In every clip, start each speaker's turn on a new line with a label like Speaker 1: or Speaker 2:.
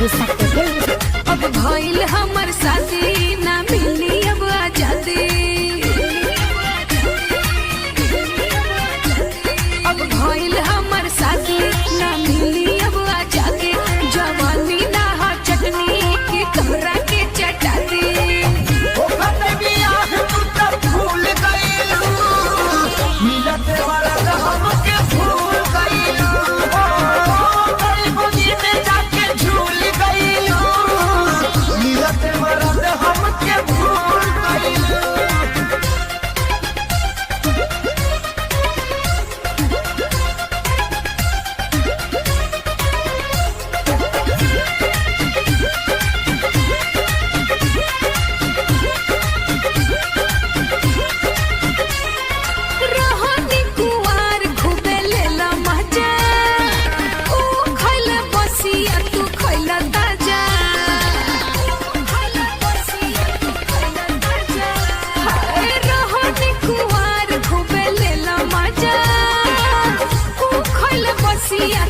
Speaker 1: आगे सकते थे।
Speaker 2: अब भइल हमर साथी ना मिली अब आजादी। अब भइल हमर साथी ना मिली अब आजादी। जवानी ना हो चटनी की तोरा के चटाती।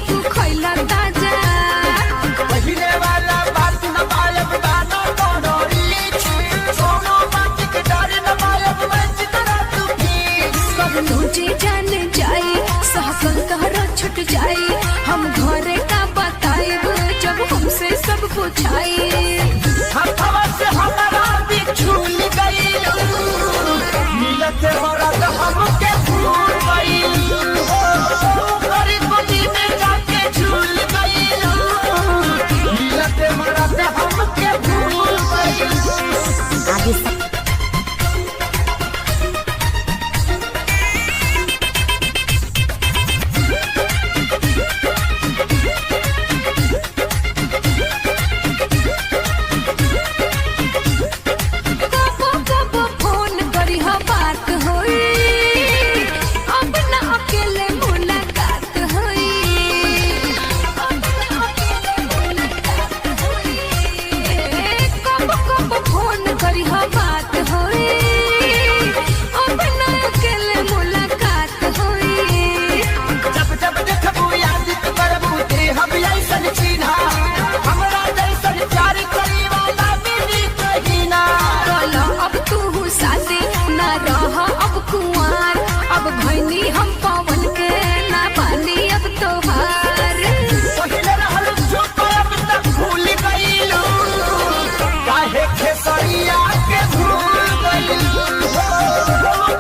Speaker 2: तू खैला ताजा
Speaker 3: पहिले वाला बात न पायब गाना कोनो रीच सोनो बात के डर न पायब मंच करा तू भी
Speaker 2: सब तुझे जान जाए सहकल तहरा छुट जाए। हम घरे का बताएब जब हमसे सब पूछाए।
Speaker 3: हथवा से हमारा भी झूल गइल मिलत मरद हमके भूल गइल गरी गोदी में जाके झूल गइल मिलत मरद हमके भूल गइल
Speaker 1: आगे सकते अब भैनी हम पवन के ना पानी अब तोहार।
Speaker 3: पहिले रहल जो अब तक भूल गइल काहे खेसरिया के भूल गइल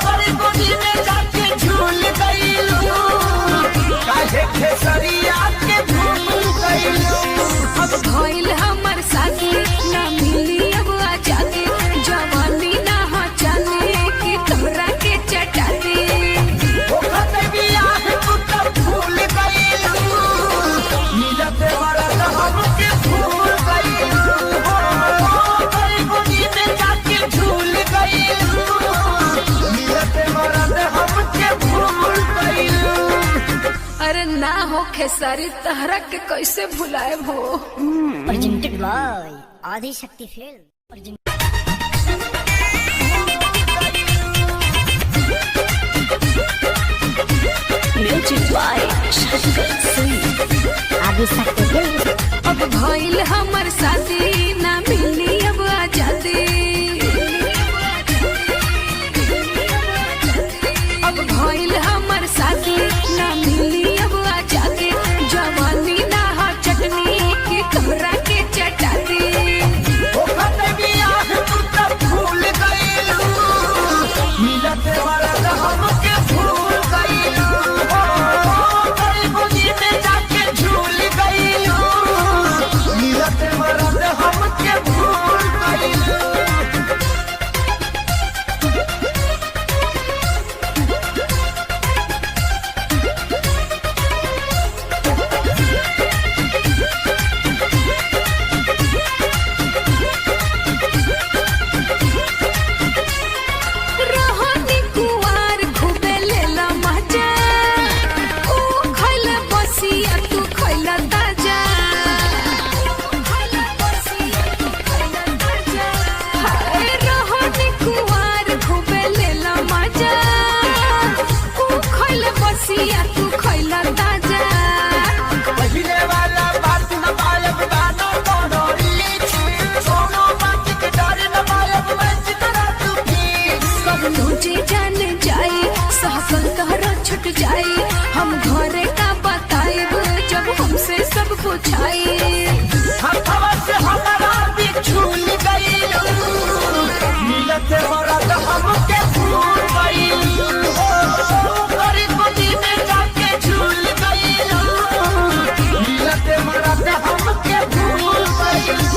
Speaker 3: गरी गोदी में जाके झूल गइल काहे खेसरिया के भूल गइल।
Speaker 2: अब भइल हमर साथी ना मिली अब आजादी। जवानी ना हो जाने की तोरा के चटाती। अरे ना हो खेसारी तहरा के कैसे भुलाए हो।
Speaker 1: Presented by Aadi Shakti film.
Speaker 2: Music by Shankar Singh.
Speaker 1: आगे सकते थे।
Speaker 2: अब भइल हमर साथी ना मिली अब आजादी। अब भइल हमर साथी ना मिली अब आजादी। जवानी ना हो चटनी की तोरा के चटाती।
Speaker 3: भूल गइल मिलत मरद हमके भूल गइल गरी गोदी में जाके झूल गइल मिलत मरद हमके
Speaker 2: जाई। हम घरे का बताइब जब हमसे सब पूछाई।
Speaker 3: हथवा से हमारा बिछुल गइलू मिलते मरद हमके भूल गइलू गरीब गोदी में जाके झूल गइलू मिलते मरद हमके भूल गइलू।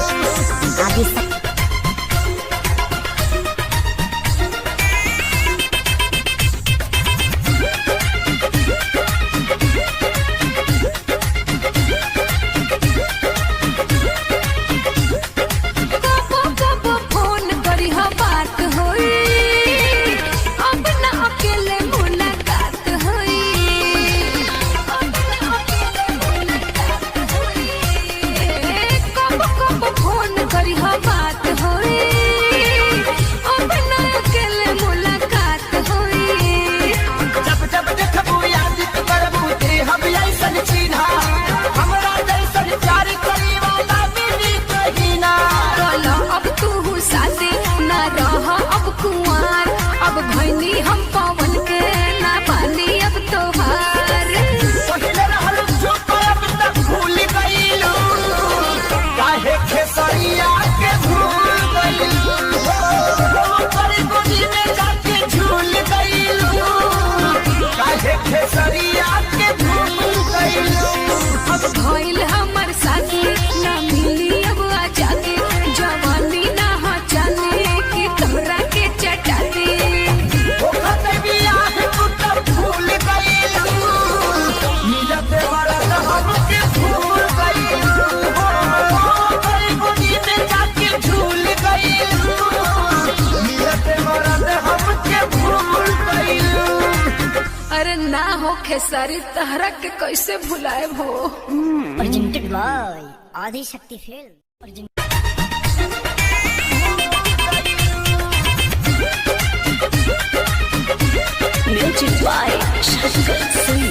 Speaker 2: अब भैनी हम पवन के ना पानी अब तोहार।
Speaker 3: पहिले रहल चुप अब तक भूल गइलू काहे खेसरिया के भूल गइलू गरीब गोदी में जाके झूल गइलू काहे खेसरिया के भूल गइलू।
Speaker 2: अब भइल हमर साथी ना मिली अब आजादी जवानी ना हो जाने की तोरा के चटाती। अरे ना हो खेसारी तहरा के कैसे भुलाए हो।
Speaker 4: Presented by Aadi Shakti film.
Speaker 2: Music by Shankar Singh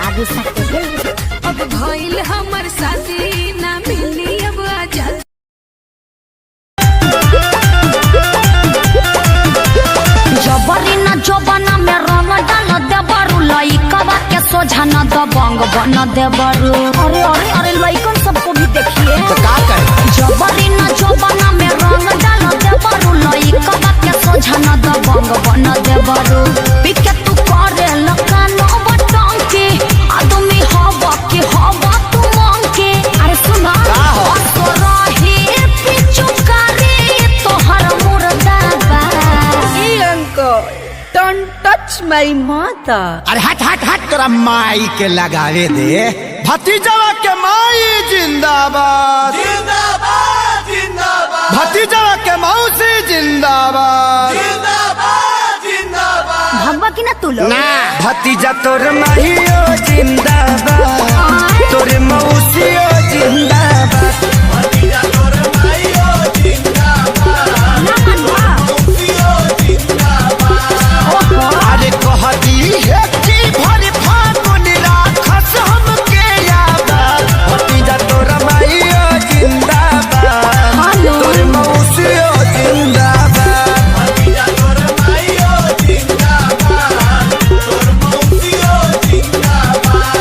Speaker 4: Aadi Shakti film.
Speaker 2: अब भइल हमर साथी ना मिली अब आजादी।
Speaker 4: जबरी न जोबना में रंग डाल देबरू लइकवा के सोझा न दबंग बन देबरू। अरे अरे अरे लइकन सबको भी देखिए
Speaker 3: तो का करे
Speaker 4: जबरी न जोबना में रंग डाल देबरू लइकवा के सोझा न दबंग बन देबरू। पिके तू करे लकानो बटंकी आदमी हवा के हवा तू मंकी। अरे सुना तो रही पिचु करे तोहर मुर्दाबा।
Speaker 1: Don't touch my mother.
Speaker 3: अरे हट हट हट तोरा माई के लगावे दे। भतीजवा के माई जिंदाबाद जिंदाबाद जिंदाबाद भतीजवा के मौसी जिंदाबाद जिंदाबाद जिंदाबाद।
Speaker 4: भगवा की ना तू लोग
Speaker 3: ना भतीजा तोर माहियो जिंदाबाद तोर मौसियो जिंदाबाद भतीजा तोर माहियो जिंदाबाद मौसियो जिंदाबाद। अरे कहती है कि भरी फागुन राखस हमके याद भतीजा तोर माहियो जिंदाबाद तोर मौसियो जिंदाबाद भतीजा तोर माहियो जिंदाबाद तोर मौसियो जिंदाबाद।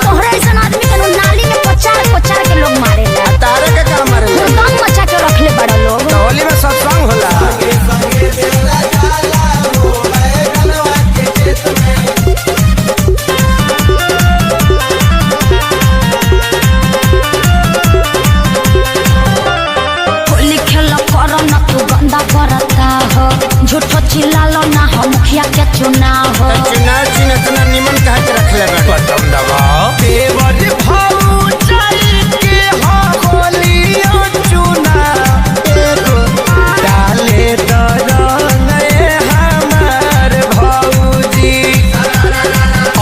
Speaker 4: तोहरा ऐसा आदमी के नाली में पचार पचार के लोग मारे ला।
Speaker 3: तारे के काम मारे
Speaker 4: दम मचा के रखले बड़ा लोग।
Speaker 3: होली में सत्संग होला
Speaker 4: होली खेल कर न तू गंदा करता हो झूठो चिल्लालो ना हो मुखिया के चुनाव हो।
Speaker 3: चुनाव चिन्ह निमन कहा के रखले बटन दबाओ देवर भौजाई के होलियो चुना एगो डाले दरंग हमार भौजी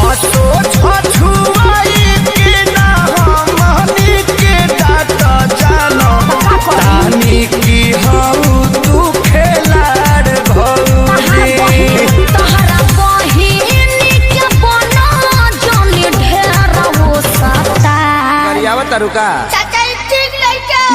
Speaker 3: असो छछुआई के ना हमनी के डाट जानो तानी की हऊ तू खेलाड़ भौजी।
Speaker 4: तहरा बहिनी के बना जोनी ढेर हो सकता।
Speaker 3: रुका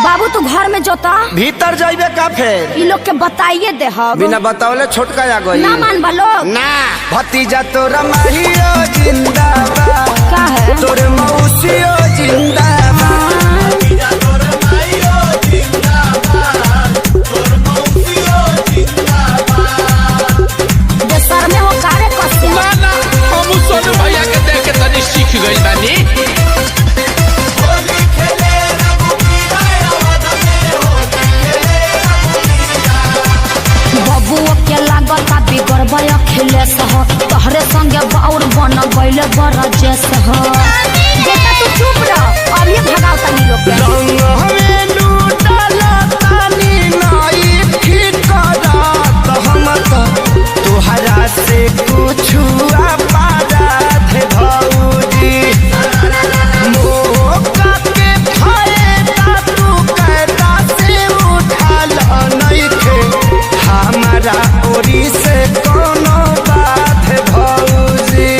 Speaker 4: बाबू तू घर में जोता
Speaker 3: भीतर जाइबे का फेर
Speaker 4: ई लोग के बताइए दे हम
Speaker 3: बिना बतावले छोटका आ गई
Speaker 4: ना मान बलो
Speaker 3: ना भतीजा तोरा माहियो जिंदाबाद
Speaker 4: का है
Speaker 3: तोरे मौसियो जिंदाबाद भतीजा तोरा माहियो जिंदाबाद तोर मौसियो जिंदाबाद
Speaker 4: सर में वो कारे कसे
Speaker 5: ना ना हम सोनू भैया के देख के तनी सीख गइल बानी
Speaker 3: होली खेले रघुबीरा आवाज में होली खेले रघुबीरा
Speaker 4: बबुआ के लागता बिगड़बय खेले सह तोहरे संगे बाउर बन गइले बरजेस ह बेटा तू चुप रह अब ये भगाओ तनी लोग के
Speaker 3: रंग हमें लूटला तानी नाई ठीक करत हम तो तोहरा से कुछ पाराध भौजी मौका के फायदा तू कैदा से उठाल नइखे हमारा ओरी से कोनो बात भौजी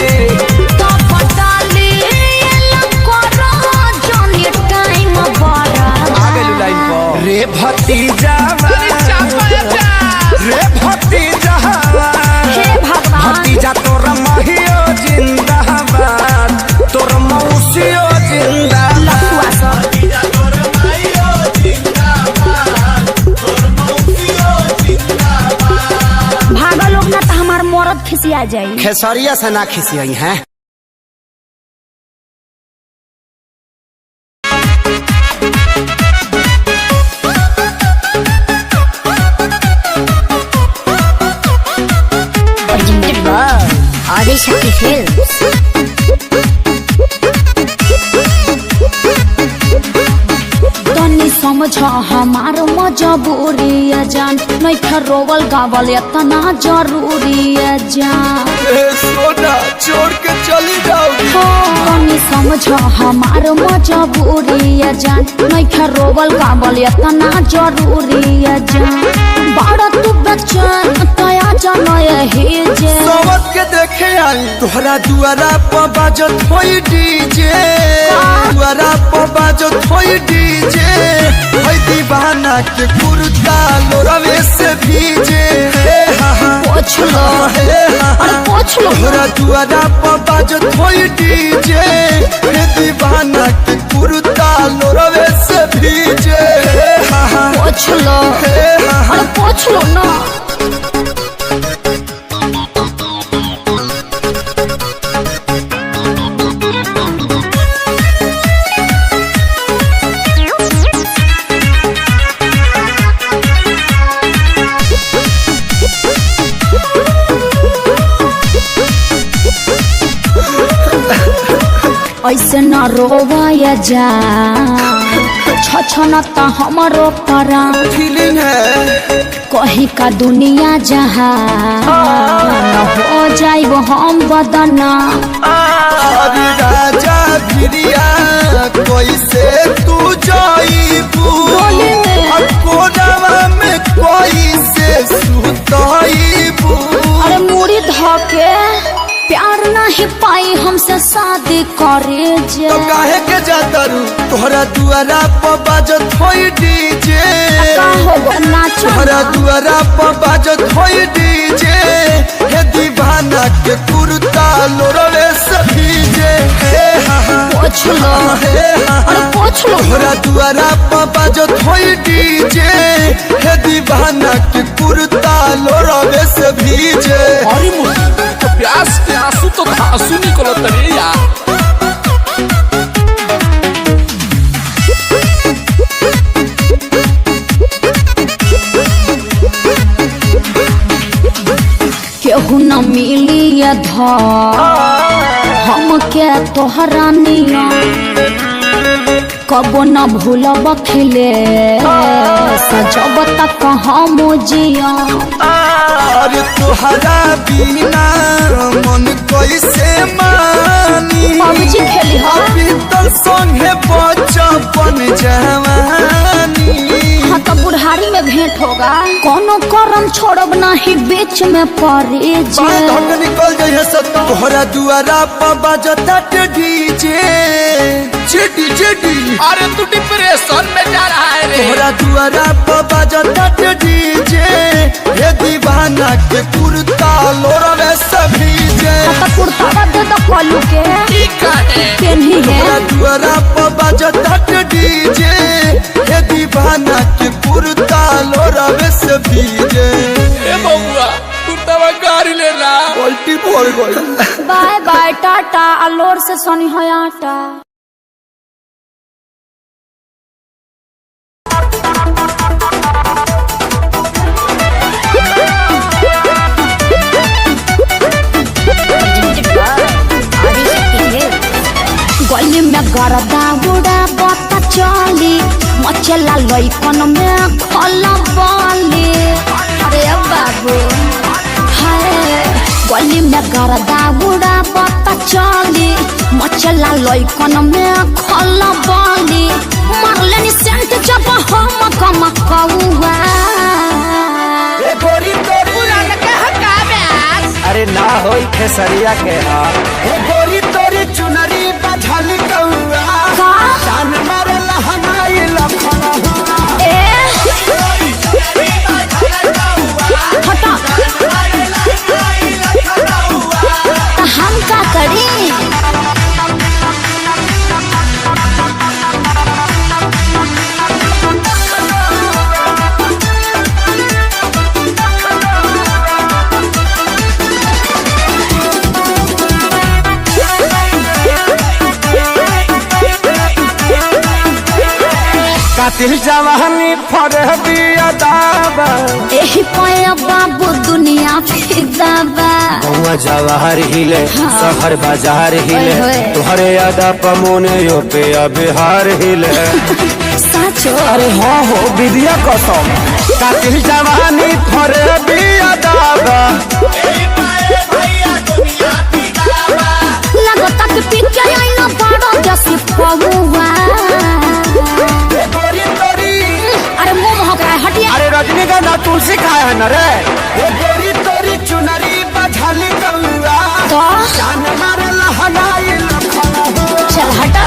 Speaker 4: तो पटाली करो जनी टाइम बड़ा
Speaker 3: रे भतीजा रे भतीजा
Speaker 4: हे भगवान
Speaker 3: भतीजा तोर महियो जिंदाबाद तोर मौसियो जिंदाबाद
Speaker 4: लखुआ सब
Speaker 3: भतीजा तोर महियो जिंदाबाद तोर मौसियो जिंदाबाद
Speaker 4: भागा लोग ना तो हमार मरद खिसिया जाई
Speaker 3: खेसरिया से ना खिसियई हैं
Speaker 4: आदिशक्ति फिल्म्स तनी समझ हमार मजबूरी है जान नहीं खरोवल गावल इतना जरूरी है जान
Speaker 3: सोना छोड़ के चली जाओगी
Speaker 4: तनी समझ हमार मजबूरी है जान नहीं खरोवल गावल इतना जरूरी है जान बड़ा तू बच्चन तया जान यही जे
Speaker 3: सबक के देखे आई तोहरा दुआरा पर बाजत होई डीजे दुआरा पर बाजत होई डीजे होई दीवाना के कुर्ता लोरवे से भीजे
Speaker 4: पोछ लो अरे पोछ लो
Speaker 3: तोहरा दुआरा पर बाजत होई डीजे हे दीवाना के कुर्ता लोरवे से भीजे
Speaker 4: पोछ लो अरे पोछ लो ना ऐसे न रोवाया जा छछन त हमरो परा
Speaker 3: फीलिंग है
Speaker 4: कहीं का दुनिया जहाँ न हो जाइब हम बदना
Speaker 3: अरे राजा भिरिया कैसे तू जाइबू कोनवा में कैसे सुताइबू
Speaker 4: अरे मुड़ी धके प्यार नहीं पाई हमसे शादी करे जे
Speaker 3: तो काहे के जातरू तोहरा दुआरा पर बाजत होई डीजे
Speaker 4: का हो नाचो
Speaker 3: तोहरा दुआरा पर बाजत होई डीजे हे दीवाना के कुर्ता लोरवे से भीजे
Speaker 4: पोछ लो अरे पोछ लो
Speaker 3: तोहरा दुआरा पर बाजत होई डीजे हे दीवाना के कुर्ता लोरवे से भीजे
Speaker 5: अरे मुझे तो प्यास के आंसू तो आंसू निकलत रे यार
Speaker 4: केहू न मिली ये हम के तोहरा निया कबो न भूलब खिले सजब तक हम जिया
Speaker 3: अरे तोहरा बिना मन कैसे मानी
Speaker 4: पबजी खेली हो
Speaker 3: बीतल संगे बचपन जवानी
Speaker 4: हाँ तो बुढ़ारी में भेंट होगा कोनो करम छोड़ब नहीं बीच में पड़े जे
Speaker 3: धक निकल जाइए सब तोहरा दुआरा पर बजता डीजे जेडी जेडी।
Speaker 5: अरे तू डिप्रेशन में जा रहा है रे।
Speaker 3: तोहरा दुआरा पर बजता डीजे हे दीवाना के कुर्ता लोरवे सभी जे
Speaker 4: तो कुर्ता दे तो कलू के
Speaker 5: ठीक है
Speaker 4: केनी है
Speaker 3: तोहरा दुआरा पर बजता डीजे हे दीवाना के कुर्ता लोरवे सभी जे।
Speaker 5: ए बउआ कुर्ता गाड़ी ले ला।
Speaker 3: उल्टी बोल गई।
Speaker 4: बाय बाय टाटा अलोर से सोनी है आटा। गली में गरदा बुड़ा बता चली मचला लइकन में खला बाली। अरे बाबू हाय गली में गरदा बुड़ा बता चली मचला लइकन में खला बाली। मारलेनी सेंट जब हम कम कौआ
Speaker 3: अरे ना होई खेसरिया के हाल गोरी तोरी चुनरी बझल कौआ
Speaker 4: का
Speaker 3: जान मारे लहनाई लखना
Speaker 4: ए हटा तो हम का करी।
Speaker 3: कातिल जवानी फरहबी अदाबा
Speaker 4: एही पाया बाबू दुनिया फिदाबा।
Speaker 3: गौवा जवाहर हिले शहर बाजार हिले
Speaker 4: ओए।
Speaker 3: तुहरे अदा पमोने यो पे बिहार हिले।
Speaker 4: साचो
Speaker 3: अरे हाँ हो विद्या कसम कातिल जवानी फरहबी अदाबा
Speaker 4: लगता कि पिके आईना बड़ो जैसी पहुआ। अरे मुंह महक रहा है हटिया।
Speaker 3: अरे रजनीगंधा तुलसी खाया है न रे ये गोरी तोरी चुनरी बझल कौआ
Speaker 4: तो
Speaker 3: जान मारे लहनाई लखना
Speaker 4: चल हटा।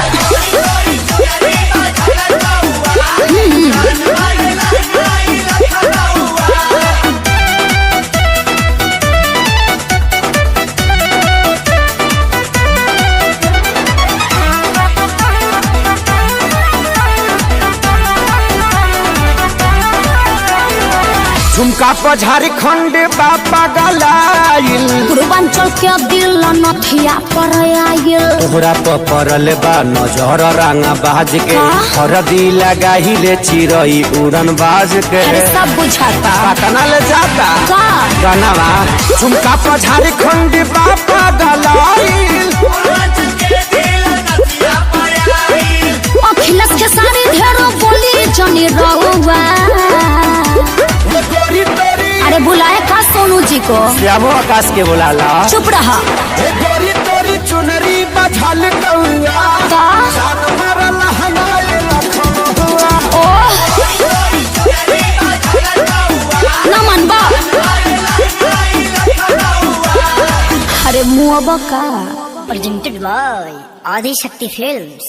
Speaker 3: झुमका पर झारखंड बापा गलाइल
Speaker 4: पूर्वांचल के दिल नथिया पर आयल।
Speaker 3: तोहरा पर पड़ल बा नजर रंगा बाज के
Speaker 4: का?
Speaker 3: हरदी लगाहिले चिरई उड़न बाज के
Speaker 4: अरे सब बुझाता
Speaker 3: पटना ले जाता
Speaker 4: का
Speaker 3: गनवा झुमका पर झारखंड बापा गलाइल
Speaker 4: अखिलेश के सारी ढेरों बोली जनी रहुआ। अरे बुलाए का सोनू जी को
Speaker 3: श्यामो आकाश के बुलाला
Speaker 4: चुप रहा।
Speaker 3: गोरी तोरी चुनरी बझल कौआ
Speaker 4: का
Speaker 3: जान मारे लहनाई लखना
Speaker 4: ओ नमन बा। अरे मुआ का
Speaker 6: presented by Adi Shakti Films.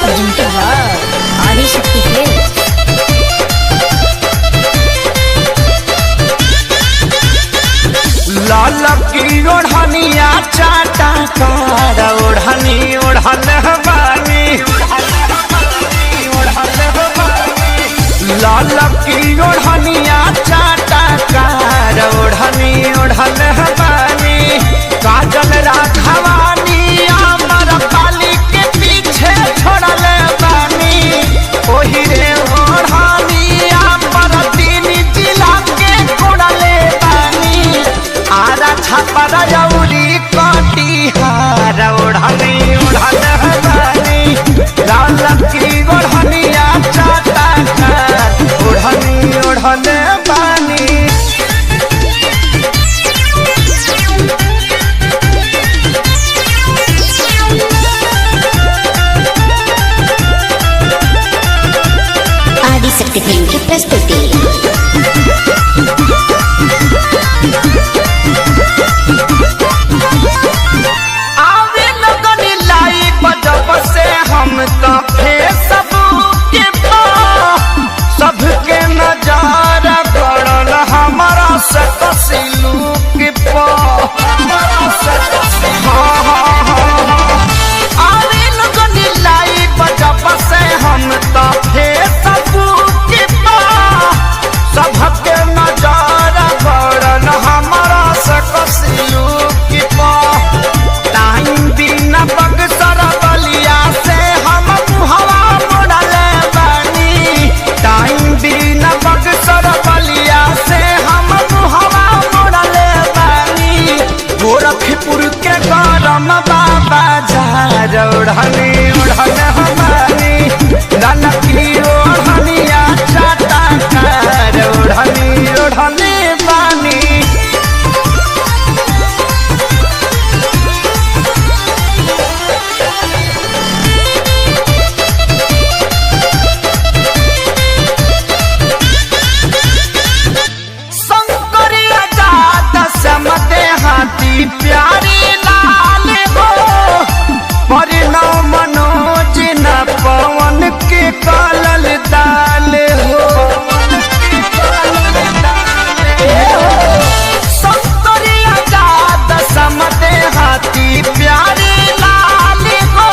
Speaker 6: Presented by Adi Shakti Films.
Speaker 3: लाल की ओढ़निया चाटा कार ओढ़नी ओढ़न हवानी लाल की ओढ़निया चाटा कार ओढ़नी ओढ़न हवानी काजल राघवानी अमर पाली के पीछे छोड़ल बानी ओही रे ओढ़नी अमर तीन जिला के कोड़ले बानी आरा छापरा जौरी कटिहार ओढ़नी ओढ़न हवानी लाल की ओढ़निया चाटा कार ओढ़नी ओढ़न बानी पो आवे लगन लाई बजब से हम तो फेसबुक पा सबके नजर गड़न हमारा से कसिलू की पा टाइम बिना बगसर बलिया से हम हवा मोड़ले बानी टाइम बिना बगसर बलिया से हम हवा मोड़ले बानी गोरखपुर के गरम बाबा झार उड़नी उड़न हमारी ननकी ओढ़निया चाटा कार उड़नी उड़नी बानी शंकरिया जात समते हाथी प्यारी लाल हो परिणव मनोज न पवन के कालल दाल हो शंकरिया जात समते हाथी प्यारी लाल हो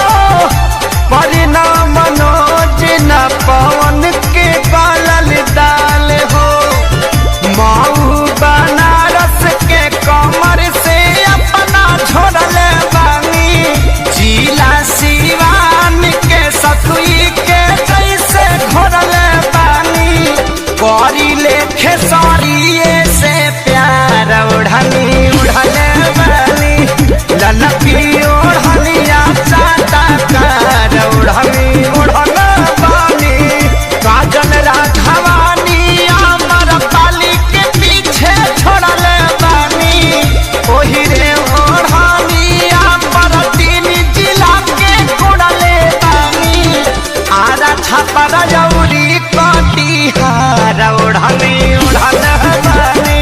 Speaker 3: परिणव मनोज न पवन के कालल दाल हो माऊ बनारस के कमर से अपना छोड़ले बानी जिला सिवान के सतुई के जैसे घोड़ले बानी करी लेखे सरिये से प्यार उड़नी उड़ले बानी ललकी ओढ़निया चाटा कार उड़नी उड़ने बानी काजल राघवानी अमर पाली के पीछे छोड़ले बानी ओही रे ओढ़निया पर तीन जिला के कोड़ले बानी आरा छपर जौरी कटिहार उड़नी उड़ने बानी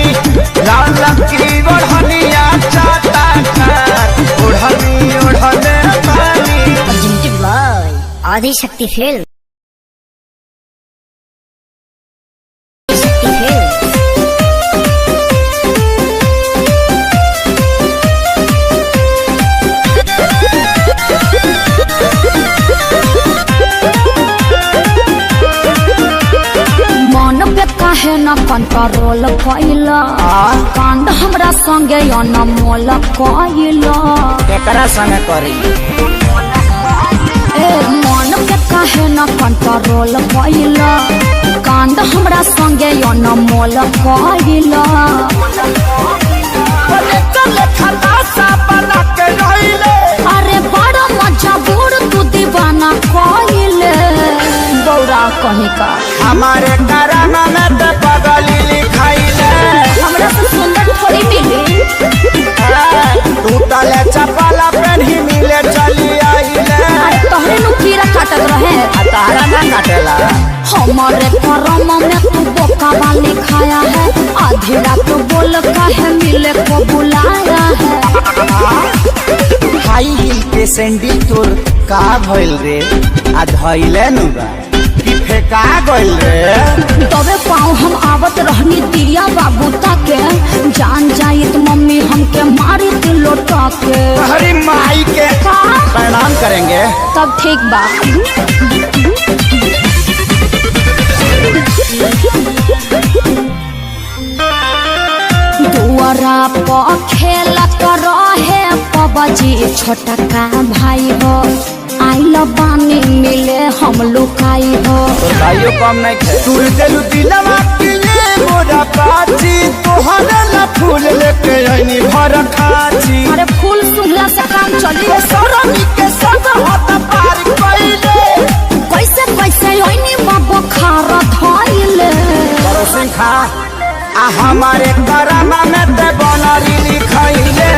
Speaker 3: ललकी ओढ़निया चाटा कार उड़नी उड़ने बानी
Speaker 6: Presented by Adi Shakti Films.
Speaker 4: मन पे काहे न कंट्रोल कैला कांड हमरा संगे अनमोल कैला
Speaker 3: एकरा संग करी
Speaker 4: ए मन पे काहे न कंट्रोल कैला कांड हमरा संगे अनमोल कैला
Speaker 3: चले खलासा बना के रहिले
Speaker 4: अरे बड़ा मजा बूढ़ तू दीवाना कैले गौरा कहीं का
Speaker 3: हमारे कराना में तो पगली लिखाइले
Speaker 4: हमरा से सुंदर थोड़ी मिली
Speaker 3: टूटले चपला पेन्ही मिले चली आइले
Speaker 4: अरे तोहरे नु कीड़ा काटत रहे
Speaker 3: आ तारा ना काटेला
Speaker 4: हमारे करम में तू बोका वाली खाया है आधी रात बोल काहे मिले को बुलाया है
Speaker 3: हाई हिल के सैंडल तोर का भइल रे आ धइले नु बा कि फेका गइल रे
Speaker 4: तबे पाँव हम आवत रहनी दिया बाबू ताके जान जाइत मम्मी हमके मारी दिल लोटा के
Speaker 3: हरी माई के
Speaker 4: का?
Speaker 3: प्रणाम करेंगे
Speaker 4: तब ठीक बा दुआरा पर खेलत रहे पबजी छोटा का भाई हो आइल बानी मिले हम लुकाई हो
Speaker 3: भाइयों कम नहीं खे तू दिलु दिलवा के लिए मोरा पाची तोहरे ला फूल लेके आईनी भर खाची
Speaker 4: अरे फूल सुंघला से काम चली
Speaker 3: सरमी के संग हाथ पार कइले
Speaker 4: कैसे कैसे ओइनी बाबू खारा धइले
Speaker 3: परोसिन खा आ हमारे करामा में ते बनरी लिखाइले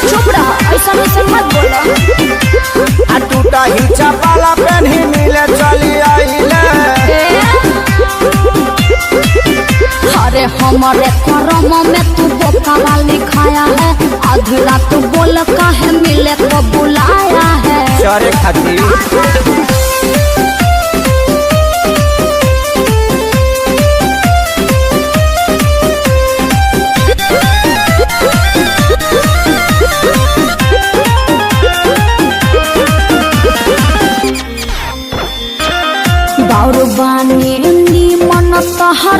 Speaker 4: चुप रह ऐसा मत बोलो
Speaker 3: आ टूटा ही चपाला पेन्ही मिले चली आइले
Speaker 4: अरे हमारे करम में तू बोका वाली खाया है आधी रात बोल काहे मिले को बुलाया है
Speaker 3: चरे खातिर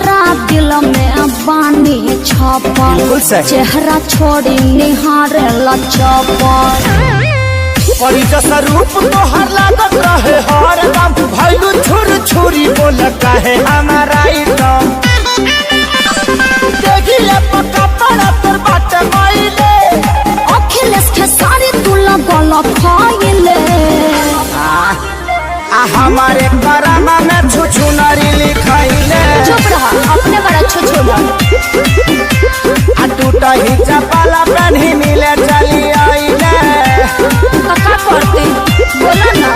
Speaker 4: तोहरा दिल में बानी छपल चेहरा छोड़ी निहारे लचपल
Speaker 3: परिचय रूप तोहर लागत रहे हर दम भैलू छुर छुरी बोल कहे हमारा एकदम देखिए पक्का पड़ा तोर बात माइले
Speaker 4: अखिलेश के सारी तू लगल खाइले
Speaker 3: हमारे करामा में छुछु नारी लिखाइले
Speaker 4: चुप रहा अपने बड़ा छुछुला
Speaker 3: टूटा ही चपाला पहनी मिले चली आइले
Speaker 4: का करते बोला ना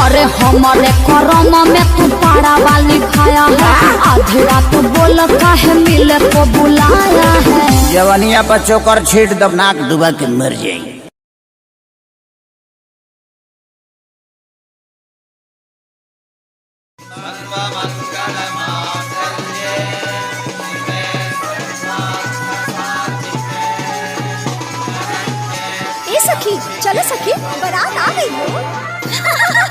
Speaker 4: अरे हमारे करम में तू पारा वाली खाया है आधी रात बोल काहे मिले को बुलाया है
Speaker 3: जवानिया पर चोकर छीट दबनाक डूबा के मर जाएगी।
Speaker 2: ए सखी चलो सखी बारात आ गई हो।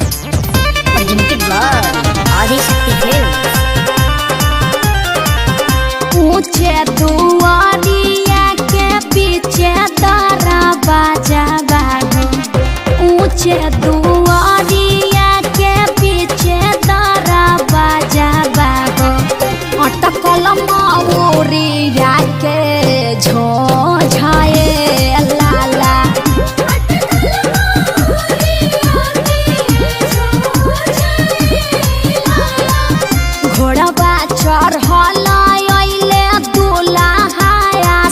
Speaker 6: Presented by Adishakti film.
Speaker 4: ऊंचे दुआरिया के पीछे तारा बाजा बागो ऊंचे दुआरिया के पीछे तारा बाजा बागो अटकल माऊरिया के झोझाए लाला घोड़वा चढ़ल अइले दुल्हा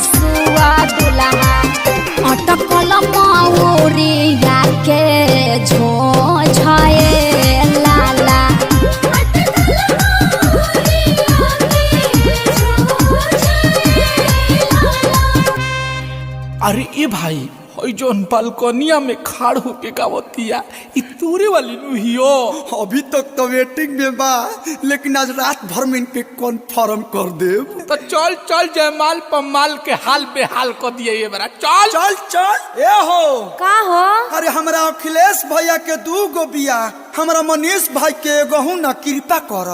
Speaker 4: सुआ दुल्हा अटकल माऊरिया के झोझाए लाला
Speaker 5: अरे ए भाई हई जोन बालकोनिया में खाड़ होके गावतिया इ तोरे वाली नुहियो।
Speaker 3: अभी तक तो वेटिंग में बा लेकिन आज रात भर में इनके कन्फर्म कर देब।
Speaker 5: तो चल चल जयमाल पमाल के हाल बेहाल कर दिए ये बरा चल
Speaker 3: चल चल ए हो
Speaker 4: का हो
Speaker 3: अरे हमरा अखिलेश भैया के 2 गो बिया हमरा मनीष भाई के एगो ना कृपा कर।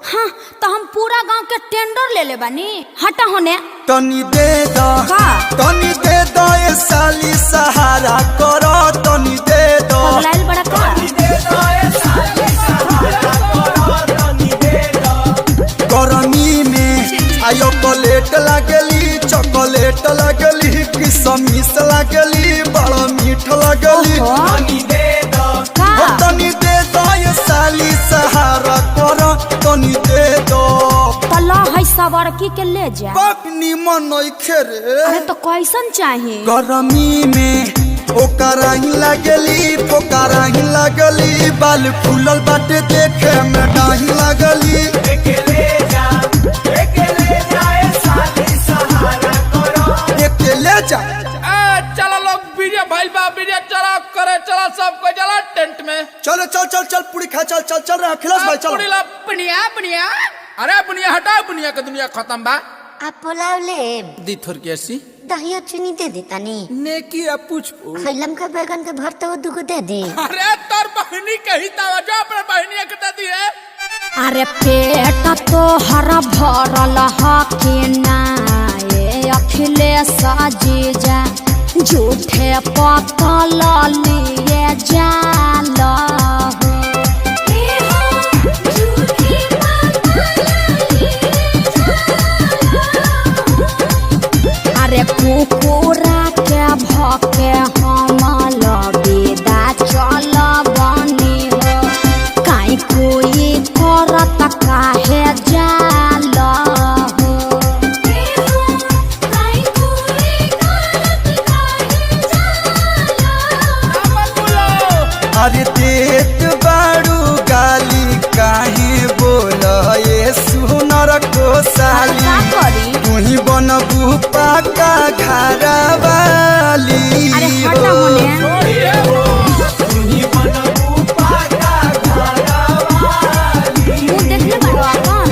Speaker 4: हाँ तो हम पूरा गांव के टेंडर ले ले बानी हटा होने
Speaker 3: तनी दे दो
Speaker 4: का
Speaker 3: तनी दे दो ये साली सहारा करो तनी दे दो
Speaker 4: पगलाइल बड़ा का
Speaker 3: गरमी में आयो चॉकलेट लागली चॉकलेट लागली किसमिस लागली बड़ा मीठ लागली तनी दे दो तनी दे दो ये साली सहारा करो तनी दे दो
Speaker 4: तला है सवारकी के ले जा
Speaker 3: बाप निमन नइखे रे
Speaker 4: अरे तो कैसन चाहिए
Speaker 3: गरमी में ओकरा ही लागली पोकरा ही लागली बाल फूलल बाटे देखे में डाही लागली अकेले जा ए साली सहारा करो अकेले जा
Speaker 5: चलो लोग वीडियो भाई बा वीडियो चला करे चला सबको चला टेंट में
Speaker 3: चलो चल चल चल पूरी खा चल चल चल रहा अखिलेश भाई चलो
Speaker 5: पूरी ला बुनिया बुनिया अरे बुनिया हटाओ बुनिया के दुनिया खत्म बा
Speaker 6: आप पुलाव ले
Speaker 5: दी थोर के ऐसी
Speaker 6: दही चीनी दे देता नी
Speaker 5: नेकी अब पूछ
Speaker 6: खैलम का बैगन के भरता वो दुगो दे दे
Speaker 5: अरे तोर बहनी कही तावा जो अपने बहनी के दे दी है
Speaker 4: अरे पेट तो हरा भरल हके ना ये अखिलेश जीजा झूठे पतल लिए जाला अरे कुकुरा के भके हम लबेदा चल बनी हो काई कोई करत काहे जाल हो
Speaker 3: अरे देत बाड़ू गाली काहे बोल ये सुनर को साली तुही बनबू पाका घरा वाली
Speaker 4: अरे हटा होने
Speaker 3: तुही बनबू पाका घरा वाली
Speaker 4: मुंह देखले बड़वा कौन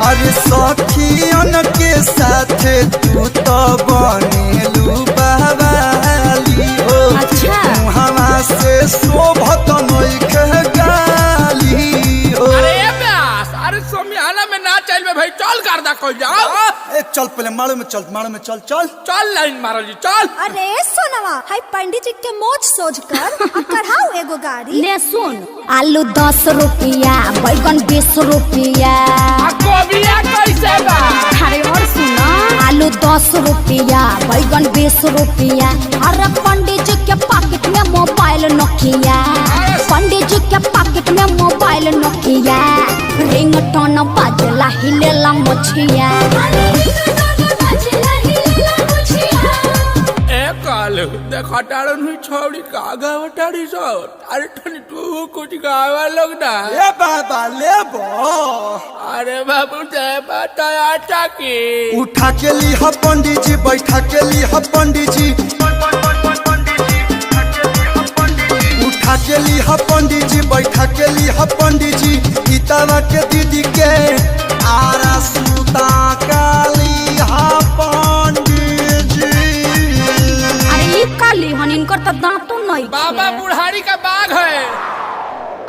Speaker 3: अरे सखियन के साथ तू तो बनेलू बावाली हो
Speaker 4: अच्छा
Speaker 3: मुहवा से शोभत नइखे
Speaker 5: कर जाओ।
Speaker 3: चल पहले मारो में चल
Speaker 5: चल लाइन मारो जी चल।
Speaker 2: अरे सोनवा हाय पंडित जी के मोच सोच कर कराओ एगो गाड़ी।
Speaker 4: ले सुन, आलू 10 रुपया, बैगन 20 रुपया।
Speaker 5: गोबिया कैसे बा?
Speaker 4: अरे और सुनो, आलू 10 रुपया, बैगन 20 रुपया। अरे पंडित जी के पॉकेट में मोबाइल नोकिया, पंडित जी के पॉकेट में मोबाइल नोकिया। रिंगटोन बाजला हिलेला मोछिया।
Speaker 5: कालू देखा टाड़न हुई छोड़ी का गावटाड़ी सो। अरे ठनी तू कुछ गावा लोग ना।
Speaker 3: ए बाबा ले बो।
Speaker 5: अरे बाबू ते बताया टाकी।
Speaker 3: उठा के ली ह पंडित जी, बैठा के ली ह पंडित जी, उठा के ली ह पंडित जी, बैठा के ली ह पंडित जी। गीतावा के दीदी के आरा सुता काली ह पंडित जी।
Speaker 4: काली हन इनकर तो दांतों नहीं।
Speaker 5: बाबा बुढ़ारी का बाग है।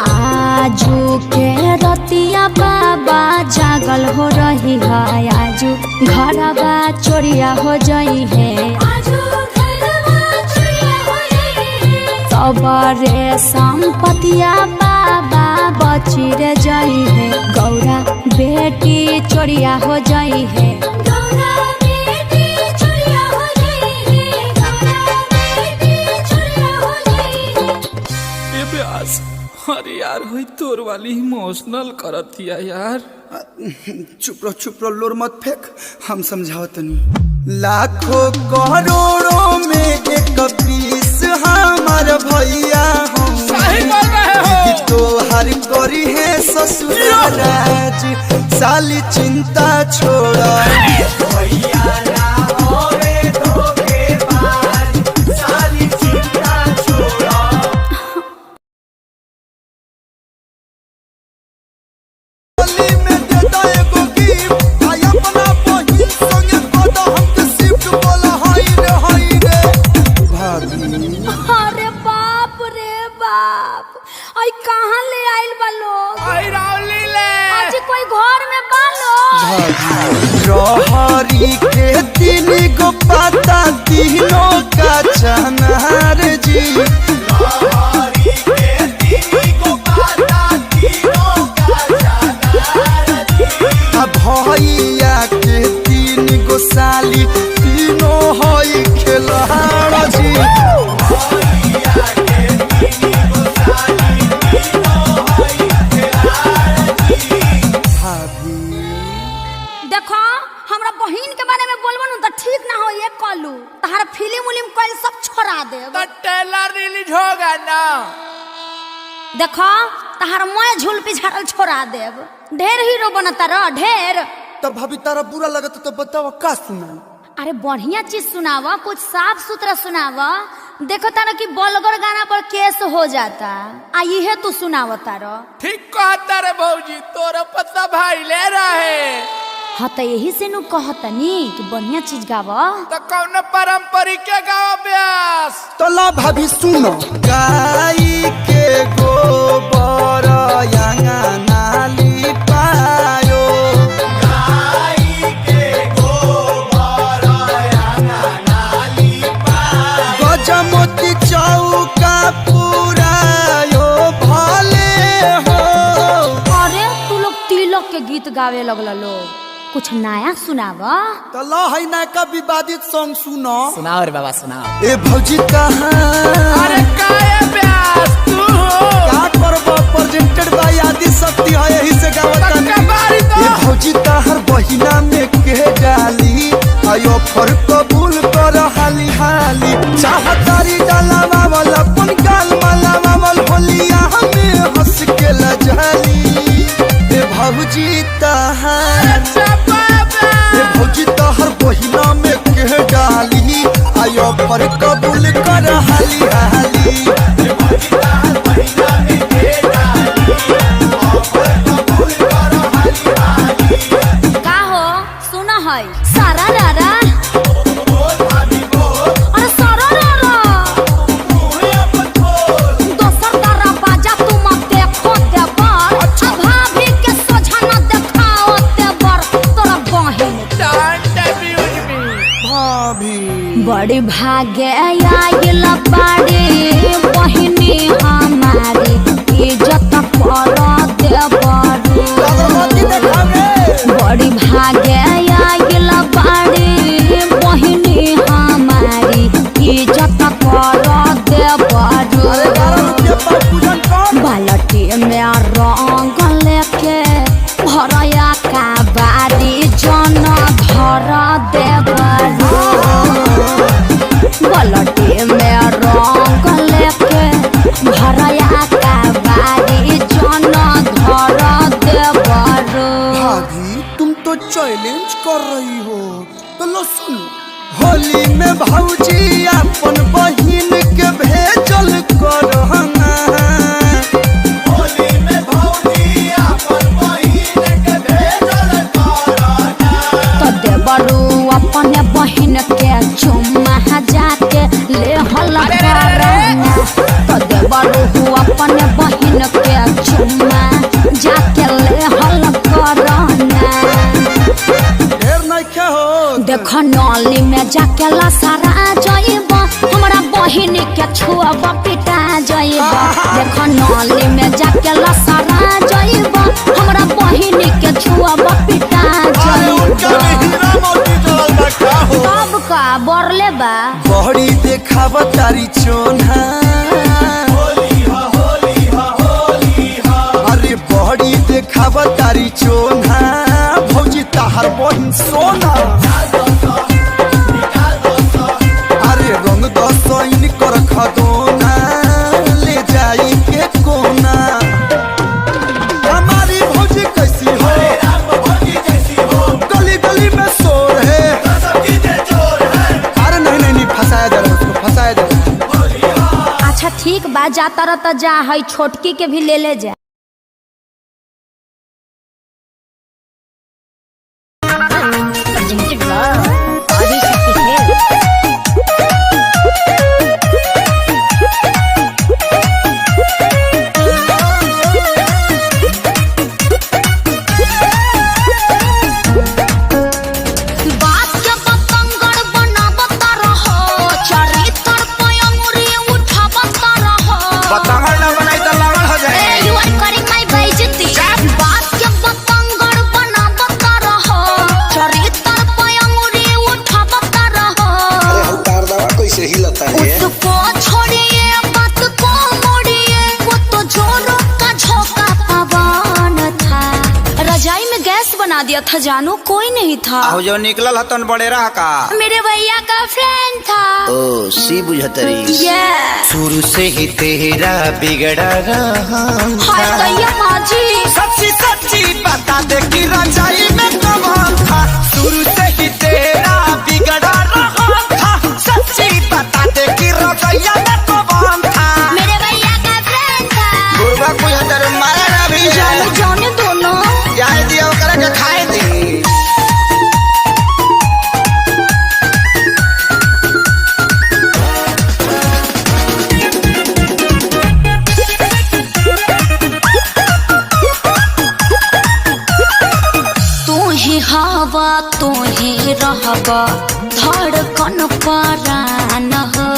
Speaker 4: आजू के रतिया बाबा जागल हो रही है, आजू घरवा चोरिया हो जाई है। सबरे संपतिया बाबा बची रे जाई है, गौरा बेटी चोरिया हो जाई है।
Speaker 5: अरे यार हुई तोर वाली इमोशनल करतिया यार।
Speaker 3: चुप रहो लोर मत फेंक, हम समझाओ तनी। लाखों करोड़ों में एक पीस हमार भैया हम।
Speaker 5: सही बोल रहे हो।
Speaker 3: तो हर करी है ससुराराज, साली चिंता छोड़ा। भैया ना होवे धोखेबाज, साली चिंता छोड़ा।
Speaker 4: अरे बाप रे बाप, आई कहाँ ले आइल बा लोग?
Speaker 5: आई रावली ले।
Speaker 4: आज कोई घर में बा लोग?
Speaker 3: रहरी के 3 गो पाता, तीनों का चनार जी। रहरी के 3 गो पाता, तीनों का चनार जी। भैया के 3 गो साली, तीनों हई खेलहार जी। भैया के 3 गो साली, तीनों हई खेलहार जी। भाभी
Speaker 4: देखो हमरा बहिन के बारे में बोलबो न त ठीक ना हो, ये कलू तहार फिल्म उलिम कइल सब छोड़ा देब।
Speaker 5: तो ट्रेलर रिलीज होगा ना।
Speaker 4: देखो तहार मैं झूल पिछाड़ल छोड़ा देब। ढेर हीरो बनता रह ढेर।
Speaker 3: तब भाभी तारा बुरा लगता तो बताओ का सुना।
Speaker 4: अरे बढ़िया चीज सुनावा, कुछ साफ सुथरा सुनावा। देखो तारा कि बलगर गाना पर केस हो जाता, आ ये तू सुनावा तारा।
Speaker 5: ठीक कहता रे भौजी, तोरा पता भाई ले रहे।
Speaker 4: हाँ तो यही से नु कहतनी कि बढ़िया चीज गावा।
Speaker 5: तो कौन पारंपरिक के गावा ब्यास।
Speaker 3: तो ला भाभी सुनो। गाई के गोबर अंगना लिपायो, गाई के गोबर अंगना लिपायो। गजमोती चौका पुरायो भले हो।
Speaker 4: अरे तू लोग तिलक के गीत गावे लगल लोग, कुछ नया सुनावा।
Speaker 3: तो ला है ना का विवादित सॉन्ग सुनो।
Speaker 5: सुनाओ रे बाबा सुनाओ।
Speaker 3: ए भौजी कहाँ।
Speaker 5: अरे काहे ब्यास तू
Speaker 3: का करबो, प्रेजेंटेड बाय आदि शक्ति है, यही से गावतानी। ए भौजी ताहर बहिना में के डाली, आयो फर कबूल कर हाली हाली। चाहतारी डालावा वाला अपन गाल मालावा वाल होलिया हमें हंस के लजाली। ए भौजी ताहर, ए भौजी ताहर बहिना में के डाली, आयो फर कबूल कर हाली हाली। ए भौजी ताहर बहिना में के डाली, आयो फर कबूल कर हाली हाली।
Speaker 4: का हो सुना है सारा रारा। अरे सारा रारा दोसर तारा बाजा तुम देखो देवर। भाभी के सोझा न देखाओ देवर। भागे आइल बाड़ी बहिनी हमारी इज्जत कर देबरू बड़ी भागे आइल बाड़ी बहिनी हमारी इज्जत कर देबरू बाल्टी में रंग लेके भरया का बारी जन धर देबरू बाल्टी में रंग लेके भरया का बारी जन धर देबरू।
Speaker 3: भाभी तुम तो चैलेंज कर रही हो तो लो सुन। होली में भौजी अपन बहिन के भेजल कर होली में भौजी अपन बहिन के भेजल कर
Speaker 4: तो देबरू अपने बहिन के चुम्मा जाके ले हल करना तो देबरू अपने बहिन के चुम्मा जाके ले हल करना।
Speaker 3: ढेर नहीं क्या हो
Speaker 4: देख नली में जाके लसरा जाइब हमरा बहिन के छुअब पिटा जाइब देख नली में जाके लसरा जाइब हमरा बहिन के छुअब पिटा जाइब। कब का बरले बा
Speaker 3: बहरी देखाव तारी चोन्हा अरे बहरी देखाव तारी चोन्हा भौजी ताहर बहिन सोना अरे रंग दसैन कर खदोना ले जाई के कोना हमारी भौजी कैसी हो गली गली में शोर है अरे नहीं फंसाया जा रहा है उसको फंसाया जा रहा है।
Speaker 4: अच्छा ठीक बा जाता रहता जा है छोटकी के भी ले जा।
Speaker 6: Presented by Adishakti film.
Speaker 4: बात के बतंगड़ बनावत रहो चरित्र पे अंगुरी उठावत रहो
Speaker 3: पतंगड़ ना बनाई तो लागल हो जाए।
Speaker 4: यू आर करिंग माय बेइज्जती बात के बतंगड़ बनावत रहो चरित्र पे अंगुरी उठावत रहो
Speaker 7: तार दवा कैसे हिलता है
Speaker 4: उसको छोड़िए बात को मोड़िए वो तो जोरों का झोंका पवन था रजाई में गैस बना दिया था जानू कोई नहीं था
Speaker 3: आहू जो निकलल हतन बड़े रहा का
Speaker 4: मेरे भैया का फ्रेंड था
Speaker 7: ओ सी बुझतरी
Speaker 3: शुरू से ही तेरा बिगड़ा रहा
Speaker 4: हाय गैया माजी
Speaker 3: सच्ची सच्ची बता दे कि रजाई में कौन था शुरू से ही तेरा बिगड़ा रहा था सच्ची बता दे कि रजाई में कौन था
Speaker 4: मेरे भैया का फ्रेंड था
Speaker 3: गुरबा कोई हतर मारा ना भी
Speaker 4: जाने जाने दोनों
Speaker 3: जाए दिया ओकरा के खाए दी
Speaker 4: तू ही हवा तू ही रहबा धड़कन परान हो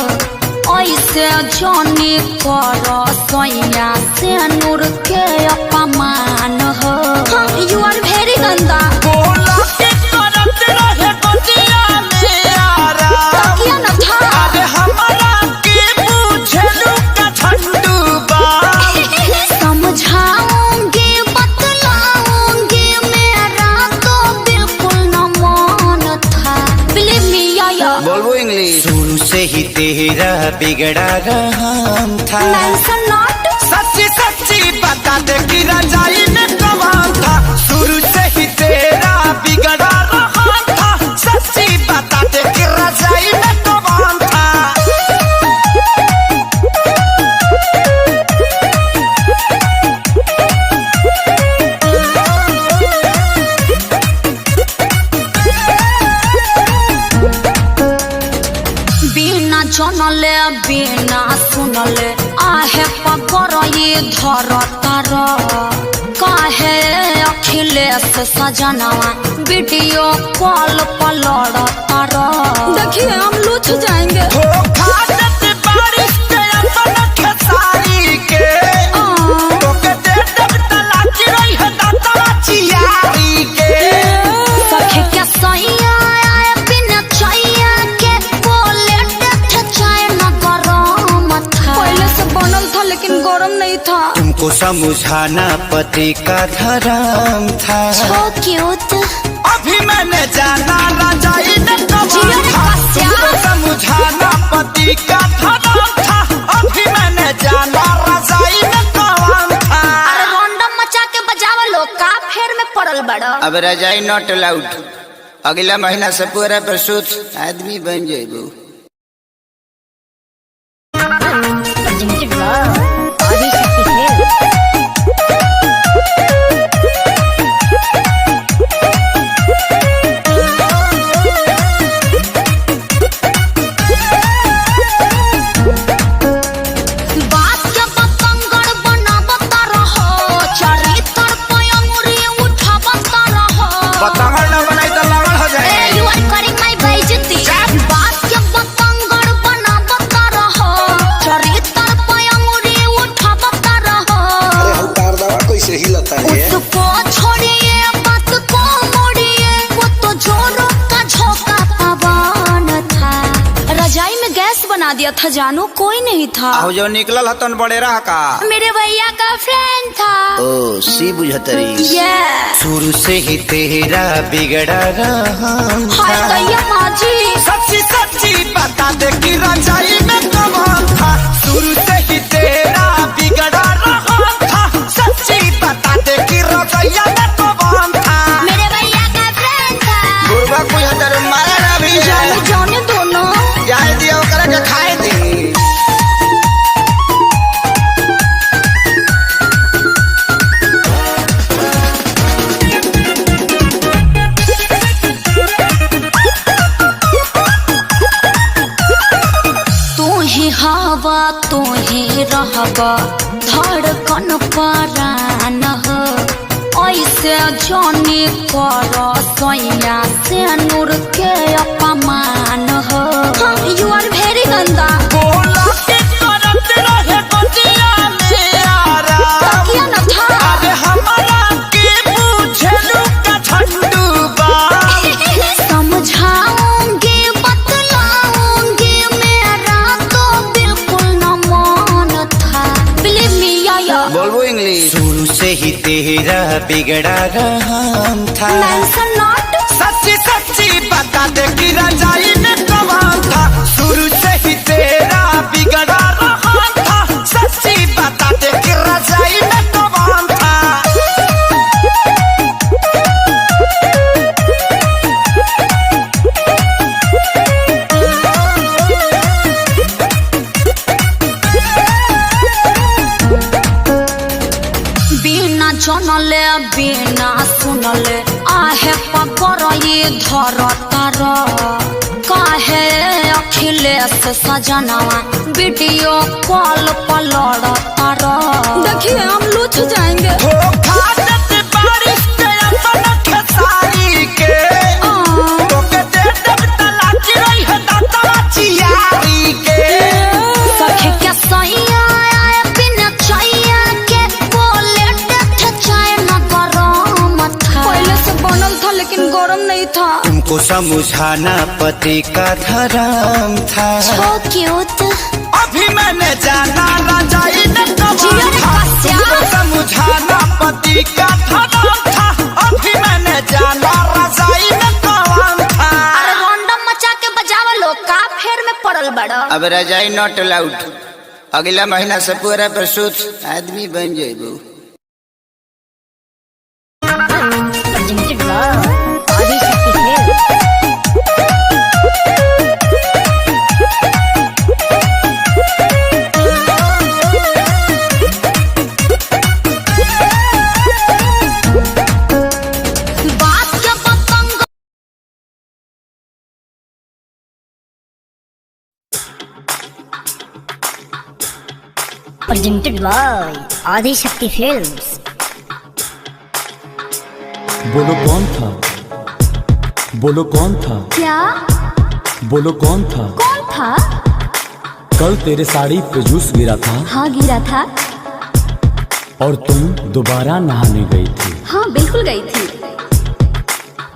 Speaker 4: ऐसे जाने कर सोया से नूर के अपमान हो यू आर वेरी गंदा
Speaker 3: बोला के करत रहे बतिया मेरा
Speaker 4: क्या न था
Speaker 3: अरे हमारा के पूछलू का झंडू बा
Speaker 4: समझाऊंगी बतलाऊंगी मेरा तो बिल्कुल न मन था बिलीव मी या
Speaker 3: बोलबो इंग्लिश शुरू से ही तेरा बिगड़ा रहा था
Speaker 4: मेंशन नॉट
Speaker 3: सच्ची सच्ची बता दे कि रजाई में कौन था शुरू से ही तेरा बिगड़ा रहा था सच्ची बता दे कि रजाई में कौन था
Speaker 4: बिना जनले बिना सुनले आहे पकड़ ये धर तार काहे अखिलेश सजनवा वीडियो कॉल पर लड़ता रह।
Speaker 2: देखिए हम लूट जाएंगे।
Speaker 4: सखी क्या सैया आए बिना चैया के बोले देखे चाय न गरम था।
Speaker 2: पहले से बनल था लेकिन गरम नहीं था।
Speaker 3: तुमको समझाना पति का धर्म था।
Speaker 4: So cute।
Speaker 3: अभी मैंने जाना रजाई में कौन था। तुमको समझाना पति का धर्म था। अभी मैंने जाना रजाई में कौन था।
Speaker 4: अरे रोंडम मचा के बजावा लो का फेर में पड़ल बड़ा।
Speaker 7: अब रजाई नॉट अलाउड। अगला महीना से पूरा प्रसूत आदमी बन जाएगो।
Speaker 6: Presented by Adishakti films.
Speaker 4: बात के बतंगड़ बनावता रहो, चरित्र पे अंगुरी उठावता रहो।
Speaker 3: पतंगड़ न बनाई तो लगन हो जाए।
Speaker 4: ए, you are calling my बेइज्जती। बात के बतंगड़ बनावता रहो, चरित्र पे अंगुरी उठावता रहो।
Speaker 7: अरे हम तार दवा कैसे हिलता है।
Speaker 4: उसको छोड़िए बात को मोड़िए, वो तो जोरों का झोंका पवन था। रजाई में गैस बना दिया था जानू, कोई नहीं था।
Speaker 3: आओ जो निकलल हतन बड़े रहा का।
Speaker 4: मेरे भैया का फ्रेंड था।
Speaker 7: ओ सी बुझतरी।
Speaker 4: ये
Speaker 3: शुरू से ही तेरा बिगड़ा रहा
Speaker 4: हाय दैया माँ जी।
Speaker 3: सच्ची सच्ची बता दे कि रजाई में कौन था। शुरू से ही तेरा बिगड़ा रहा था। सच्ची बता दे कि रजाई में कौन था।
Speaker 4: मेरे भैया का फ्रेंड था।
Speaker 3: गुरबा बुझतर मारा ना भी
Speaker 4: जाने जाने दोनों।
Speaker 3: जाए दिया ओकरा के खाए दी।
Speaker 4: तू ही हवा तू ही रहबा, धड़कन परान हो। ऐसे जाने कर सैया से नूर के अपमान हो। यू आर वेरी गंदा।
Speaker 3: बोला के करत रहे बतिया में आराम।
Speaker 4: क्या न था।
Speaker 3: अरे हमारा के बुझलू का ठंडू बा।
Speaker 4: समझाऊंगी बतलाऊंगी, मेरा तो बिल्कुल न मन था। बिलीव मी या
Speaker 7: बोलबो इंग्लिश।
Speaker 3: शुरू से ही तेरा बिगड़ा रहा था।
Speaker 4: Mention not.
Speaker 3: सच्ची सच्ची बता दे कि रजाई में कौन था। शुरू से ही तेरा बिगड़ा रहा था। सच्ची बता दे कि रजाई में कौन था।
Speaker 4: बिना जनले बिना सुनले आहे पकर ये धरतार। काहे अखिलेश सजनवा वीडियो कॉल पर लड़तार।
Speaker 2: देखिए हम लूट जाएंगे।
Speaker 3: धोखा देते बारिश के अपना खेसारी के। तोके दे देब तलाची रही है दाता चियारी के।
Speaker 4: सखी क्या सैया आए बिना चैया के बोले देखे चाय न गरम था।
Speaker 2: पहले से बनल था लेकिन गरम नहीं था।
Speaker 3: तुमको समझाना पति का धर्म था।
Speaker 4: So cute।
Speaker 3: अभी मैंने जाना रजाई में कौन था। तुमको समझाना पति का धर्म था। अभी मैंने जाना रजाई में कौन था।
Speaker 4: अरे रोंडम मचा के बजावा लो का फेर में पड़ल बड़ा।
Speaker 7: अब रजाई नॉट अलाउड। अगला महीना से पूरा प्रसूत आदमी बन जाएगो।
Speaker 6: Presented by Adishakti films.
Speaker 4: बात के पतंग
Speaker 6: Presented by आदिशक्ति फिल्म्स।
Speaker 3: बोलो कौन था, बोलो कौन था,
Speaker 4: क्या?
Speaker 3: बोलो कौन था?
Speaker 4: कौन था?
Speaker 3: कल तेरे साड़ी पे जूस गिरा था।
Speaker 4: हाँ गिरा था।
Speaker 3: और तुम दोबारा नहाने गई थी।
Speaker 4: हाँ बिल्कुल गई थी।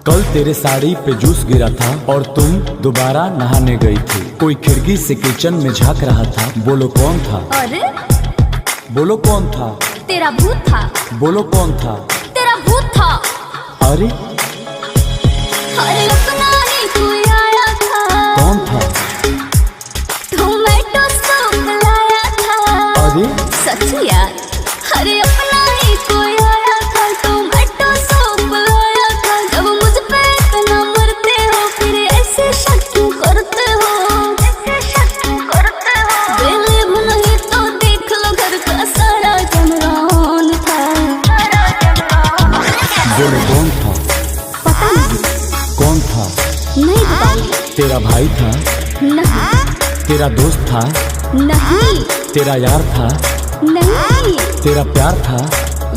Speaker 3: कल तेरे साड़ी पे जूस गिरा था और तुम दोबारा नहाने गई थी। कोई खिड़की से किचन में झांक रहा था। बोलो कौन था?
Speaker 4: अरे
Speaker 3: बोलो कौन था?
Speaker 4: तेरा भूत था।
Speaker 3: बोलो कौन था?
Speaker 4: तेरा भूत था।
Speaker 3: अरे
Speaker 4: अरे अपना ही कोई आया था।
Speaker 3: कौन था?
Speaker 4: टोमेटो सूप लाया था।
Speaker 3: अरे
Speaker 4: सच यार। अरे अपना ही कोई आया था, टोमेटो सूप लाया था। जब मुझ पे इतना मरते हो फिर ऐसे शक क्यों करते हो? ऐसे शक क्यों करते हो? बेलिब नहीं तो देख लो घर का सारा जमरान था।
Speaker 3: बोलो कौन था?
Speaker 4: पता नहीं।
Speaker 3: कौन था?
Speaker 4: नहीं बताऊंगी।
Speaker 3: तेरा भाई था?
Speaker 4: नहीं।
Speaker 3: तेरा दोस्त था?
Speaker 4: नहीं।
Speaker 3: तेरा यार था?
Speaker 4: नहीं।
Speaker 3: तेरा प्यार था?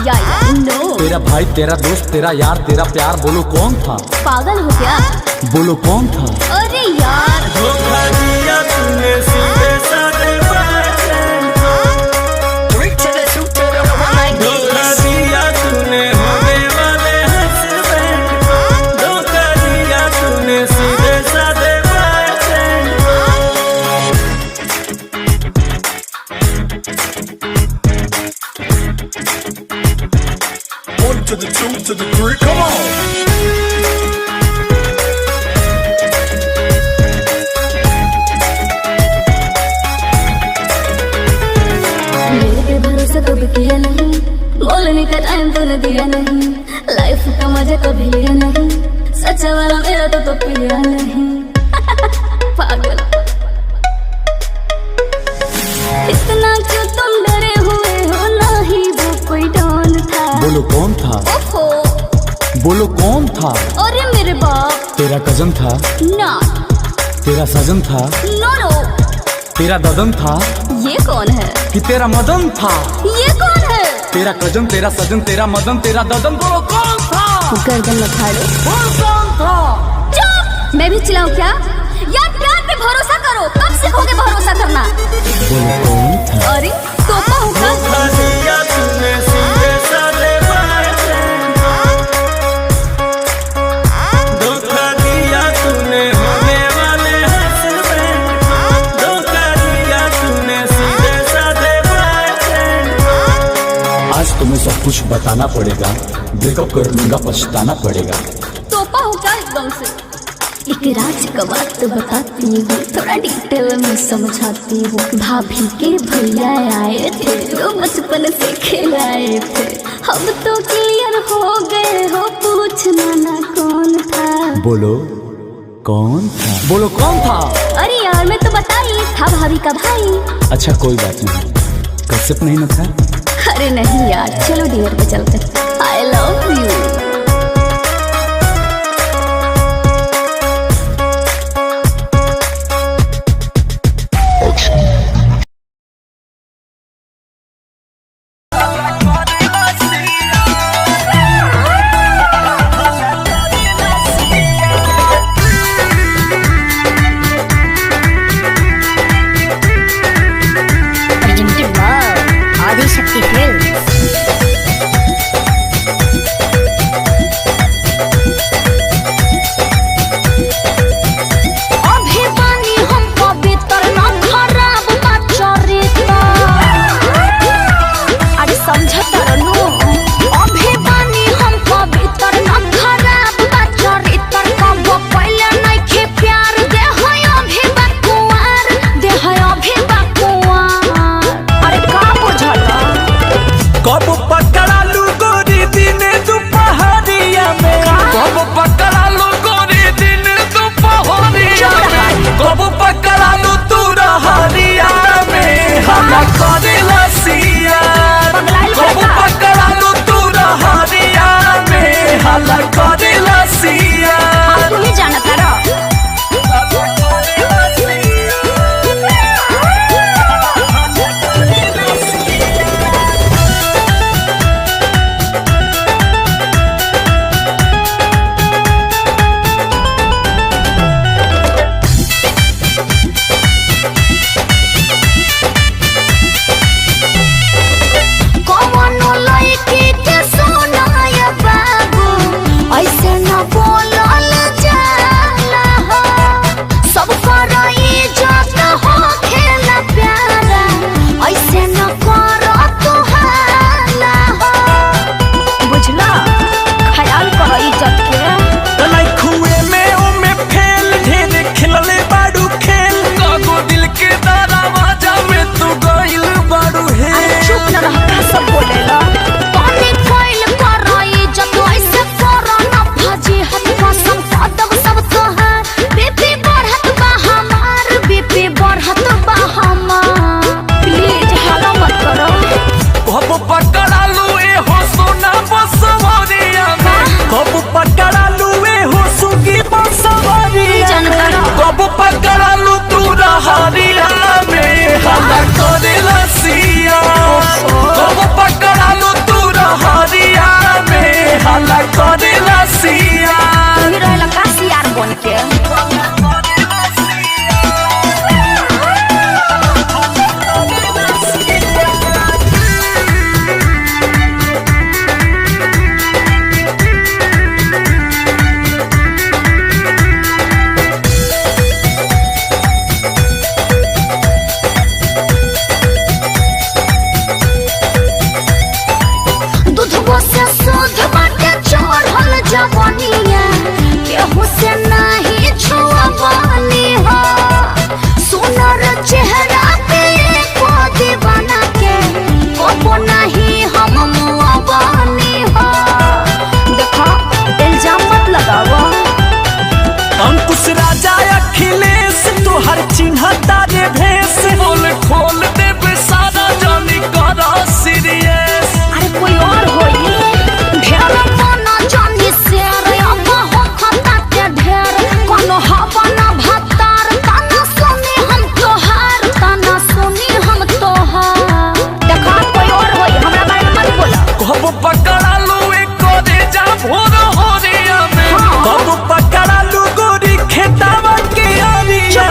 Speaker 4: यार नो।
Speaker 3: तेरा भाई, तेरा दोस्त, तेरा यार, तेरा प्यार। बोलो कौन था?
Speaker 4: पागल हो क्या?
Speaker 3: बोलो कौन था?
Speaker 4: अरे यार
Speaker 5: धोखा दिया तूने सीधे साधे पैसे, धोखा दिया तूने होने वाले हस्बैंड, धोखा दिया तूने सीधे साधे पैसे। One to the two to the three, come on.
Speaker 4: मेरे पे भरोसा कभी किया नहीं, बोलने का टाइम तूने दिया नहीं, लाइफ का मजा कभी लिया नहीं, सच्चा वाला मेरा तो पिया नहीं। पागल। इतना क्यों तुम डरे हुए हो? ना ही वो कोई डॉन था।
Speaker 3: बोलो कौन था?
Speaker 4: ओहो।
Speaker 3: बोलो कौन था?
Speaker 4: अरे मेरे बाप।
Speaker 3: तेरा कजन था?
Speaker 4: ना।
Speaker 3: तेरा सजन था?
Speaker 4: नो नो।
Speaker 3: तेरा ददन था?
Speaker 4: ये कौन है?
Speaker 3: कि तेरा मदन था?
Speaker 4: ये कौन है?
Speaker 3: तेरा कजन, तेरा सजन, तेरा मदन, तेरा ददन। बोलो कौन था?
Speaker 4: गर्दन में फाड़ो।
Speaker 3: बोलो कौन था?
Speaker 4: चुप! मैं भी चिल्लाऊं क्या? यार प्यार पे भरोसा करो, कब सीखोगे भरोसा करना?
Speaker 3: बोलो कौन था?
Speaker 4: अरे तोपा होगा।
Speaker 5: धोखा दिया तूने सीधे साधे पैसे, धोखा दिया तूने होने वाले हस्बैंड, धोखा दिया तूने सीधे साधे पैसे।
Speaker 3: आज तुम्हें सब कुछ बताना पड़ेगा, ब्रेकअप कर लूंगा, पछताना पड़ेगा।
Speaker 4: तोपा होगा एकदम से। एक राज का बात बताती हूँ, थोड़ा डिटेल में समझाती हूँ। भाभी के भैया आए थे, जो बचपन से खिलाए थे। अब तो क्लियर हो गए हो, पूछना ना कौन था।
Speaker 3: बोलो कौन था? बोलो कौन था?
Speaker 4: अरे यार मैं तो बता ही था, भाभी का भाई।
Speaker 3: अच्छा कोई बात नहीं, कश्यप नहीं ना था?
Speaker 4: अरे नहीं यार, चलो डिनर पे चलते। I love you.
Speaker 6: Presented by Adi Shakti Films.
Speaker 4: जवानिया केहू से नहीं छुआवानी हो सुनर चेहरा पे को दीवाना के को नहीं हम मुआवानी हो देखो इल्जाम मत लगाओ
Speaker 8: अंकुश राजा अखिलेश तू हर चिन्ह तारे भेस बोल खोल दे सारा जानी करा सीरियस
Speaker 4: अरे कोई और होई ढेर माना जानी शेर अब हो खता के ढेर कोनो हवा ना भतार ताना सुनी हम तोहार ताना सुनी हम तोहार देखा कोई और होई हमरा बारे में मत बोला
Speaker 8: कब पकड़ा लू एक दे जा भोर हो रे में कब पकड़ा लू गोरी खेतावा के आरिया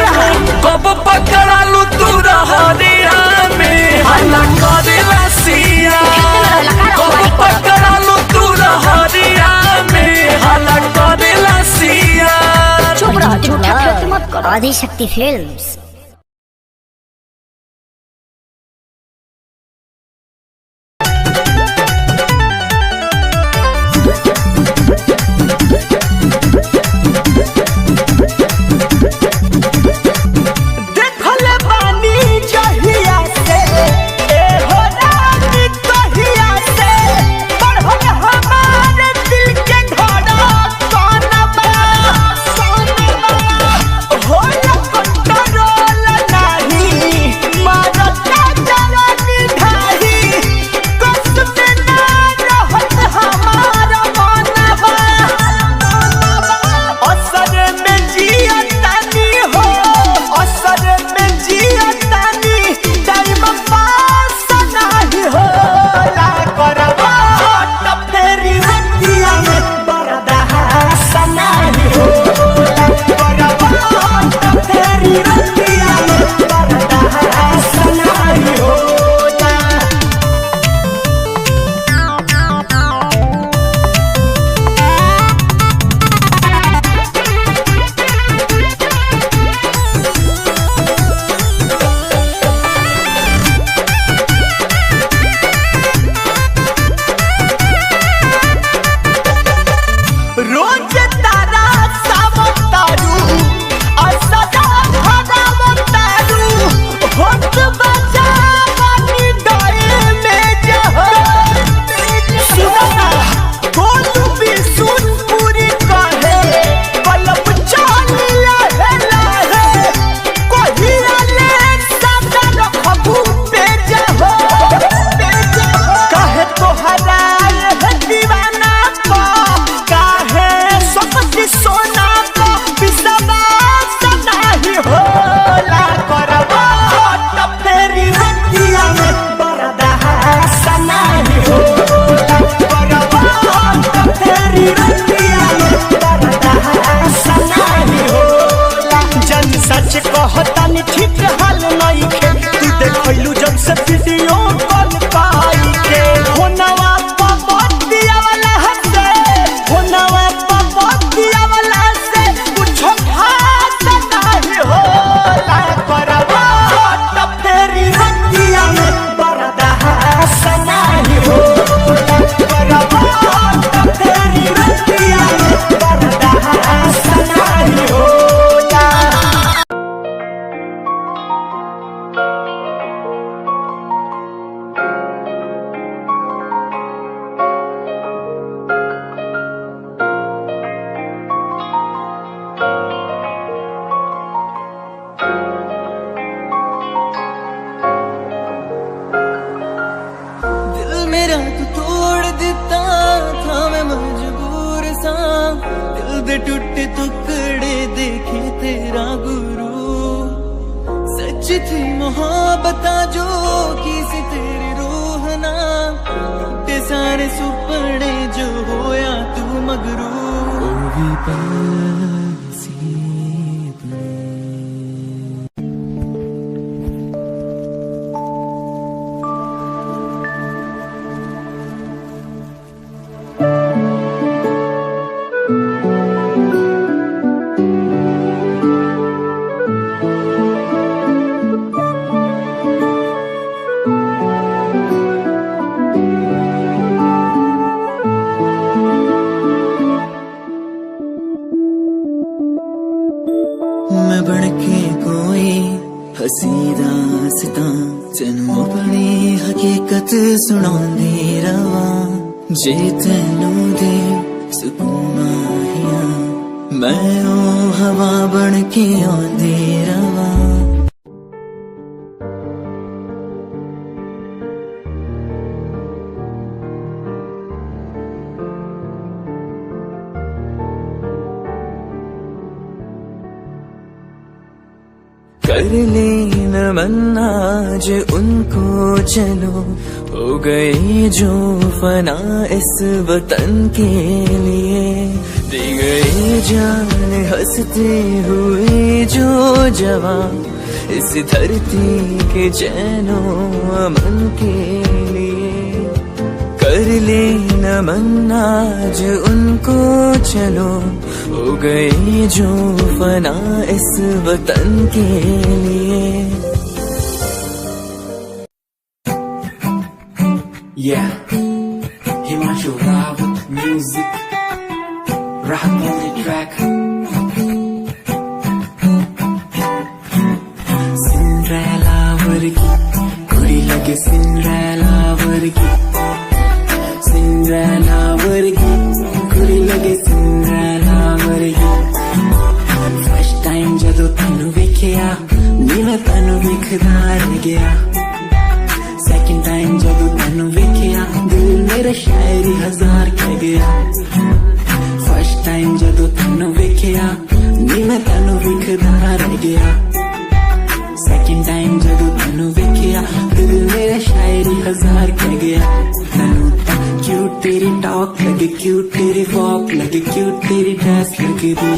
Speaker 8: कब पकड़ा लू तू रहरिया में हल्ला करे रसिया कब पकड़ा लू तू रहरिया में हल्ला करे रसिया
Speaker 4: चुप रह झूठा मत करो
Speaker 6: आदिशक्ति फिल्म्स।
Speaker 8: देखल बानी जहिया से ए हो रानी तहिया से बढ़ल हमारे दिल के धड़कन हो कंट्रोल नहीं मारता जवानी ढाही कष्ट में ना रहत हमारा मनवा असर में जियतानी हो असर में जियतानी टाइम पास नहीं हो ला करवा त फेरी रतिया में बरदा नहीं हो ला करवा त फेरी रतिया में बरदा नहीं हो रोज तारा सावतारू असदा भरावतारू होत बजा पानी डरे में जहो सुना गोलू भी सुन पूरी कहे पलब चाल लहे लहे कोहिरा ले सदा रखबू पे जहो कहे तोहरा ये दीवाना को काहे सबकी सोना को विश्वास नहीं होला करवा त फेरी रतिया में बरदा नहीं होला करवा त फेरी रतिया में बरदा नहीं होला जन सच कहतानी ठीक हाल नहीं खे तू देखैलू जब से वीडियो कॉल पाई के होनवा पपतिया वाला हसे होनवा पपतिया वाला से कुछ खास नहीं होला करवा त फेरी रतिया में बरदा नहीं होला करवा त फेरी रतिया में बरदा नहीं होला
Speaker 9: दिल मेरा तू तोड़ देता था मैं मजबूर सा दिल दे टूटे टुकड़े देखे तेरा गुरु सच थी मोहब्बत जो किसी तेरी रूह ना टूटे सारे सुपने जो होया तू मगरू ओ भी पासी गीत सुनांदी रवा जे तैनू दे सुकून माहिया मैं ओ हवा बन के आंदी रवा कर ले नमन आज उनको चलो हो गए जो फना इस वतन के लिए दे गए जान हंसते हुए जो जवान इस धरती के चैनो अमन के लिए कर ले नमन आज उनको चलो हो गए जो फना इस वतन के लिए
Speaker 10: Yeah, Himanshu Rao with music, rock on the track. Cinderella vargi, kudi lage Cinderella vargi. Cinderella vargi, kudi lage Cinderella vargi. First time jadoo tanu vekhya, ni main tanu vekhda reh gaya. Second time जब तैनू वेखिया दिल मेरा शायरी हजार कह गया First time जब तैनू वेखिया नी मैं तैनू वेखदा रह गया Second time जब तैनू वेखिया दिल मेरा शायरी हजार कह गया तैनू क्यूट तेरी टॉक लगे क्यूट तेरी वॉक लगे क्यूट तेरी ड्रेस लगे दी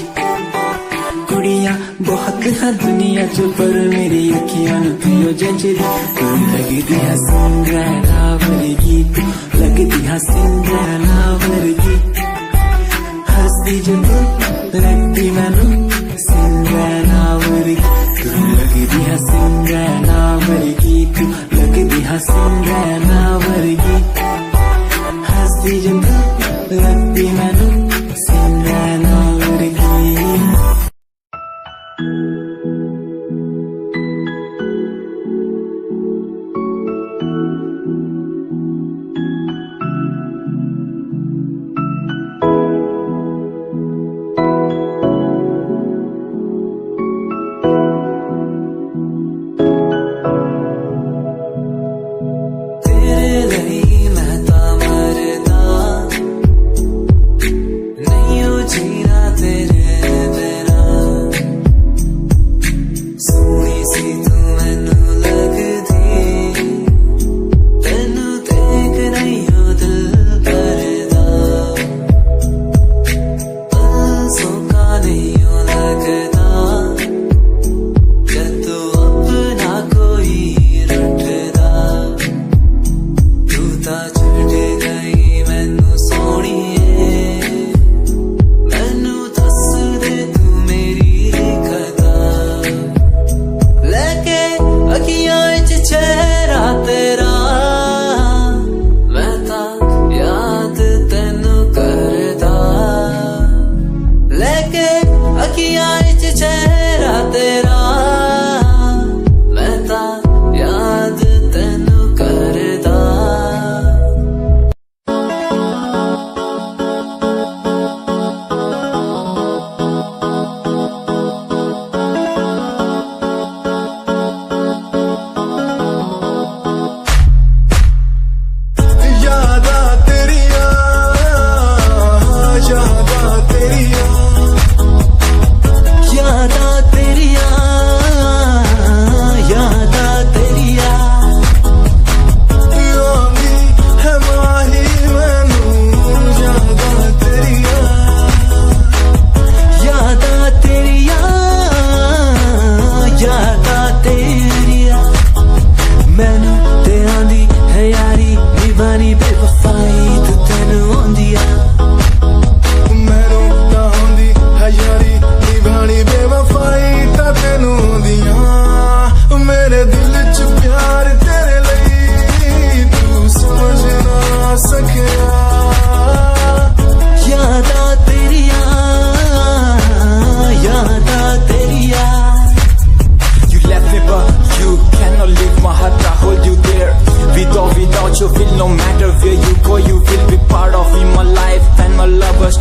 Speaker 10: कुड़ियां बहुत है दुनिया च पर मेरी अखियां पियो जजदी तू लगदी है सिंड्रेला वर्गी तू लगदी है सिंड्रेला वर्गी हंसदी जब लगदी मैनू सिंड्रेला वर्गी तू लगदी है सिंड्रेला वर्गी तू लगदी है सिंड्रेला वर्गी हंसदी जब लगदी मैनू Cinderella वर्गी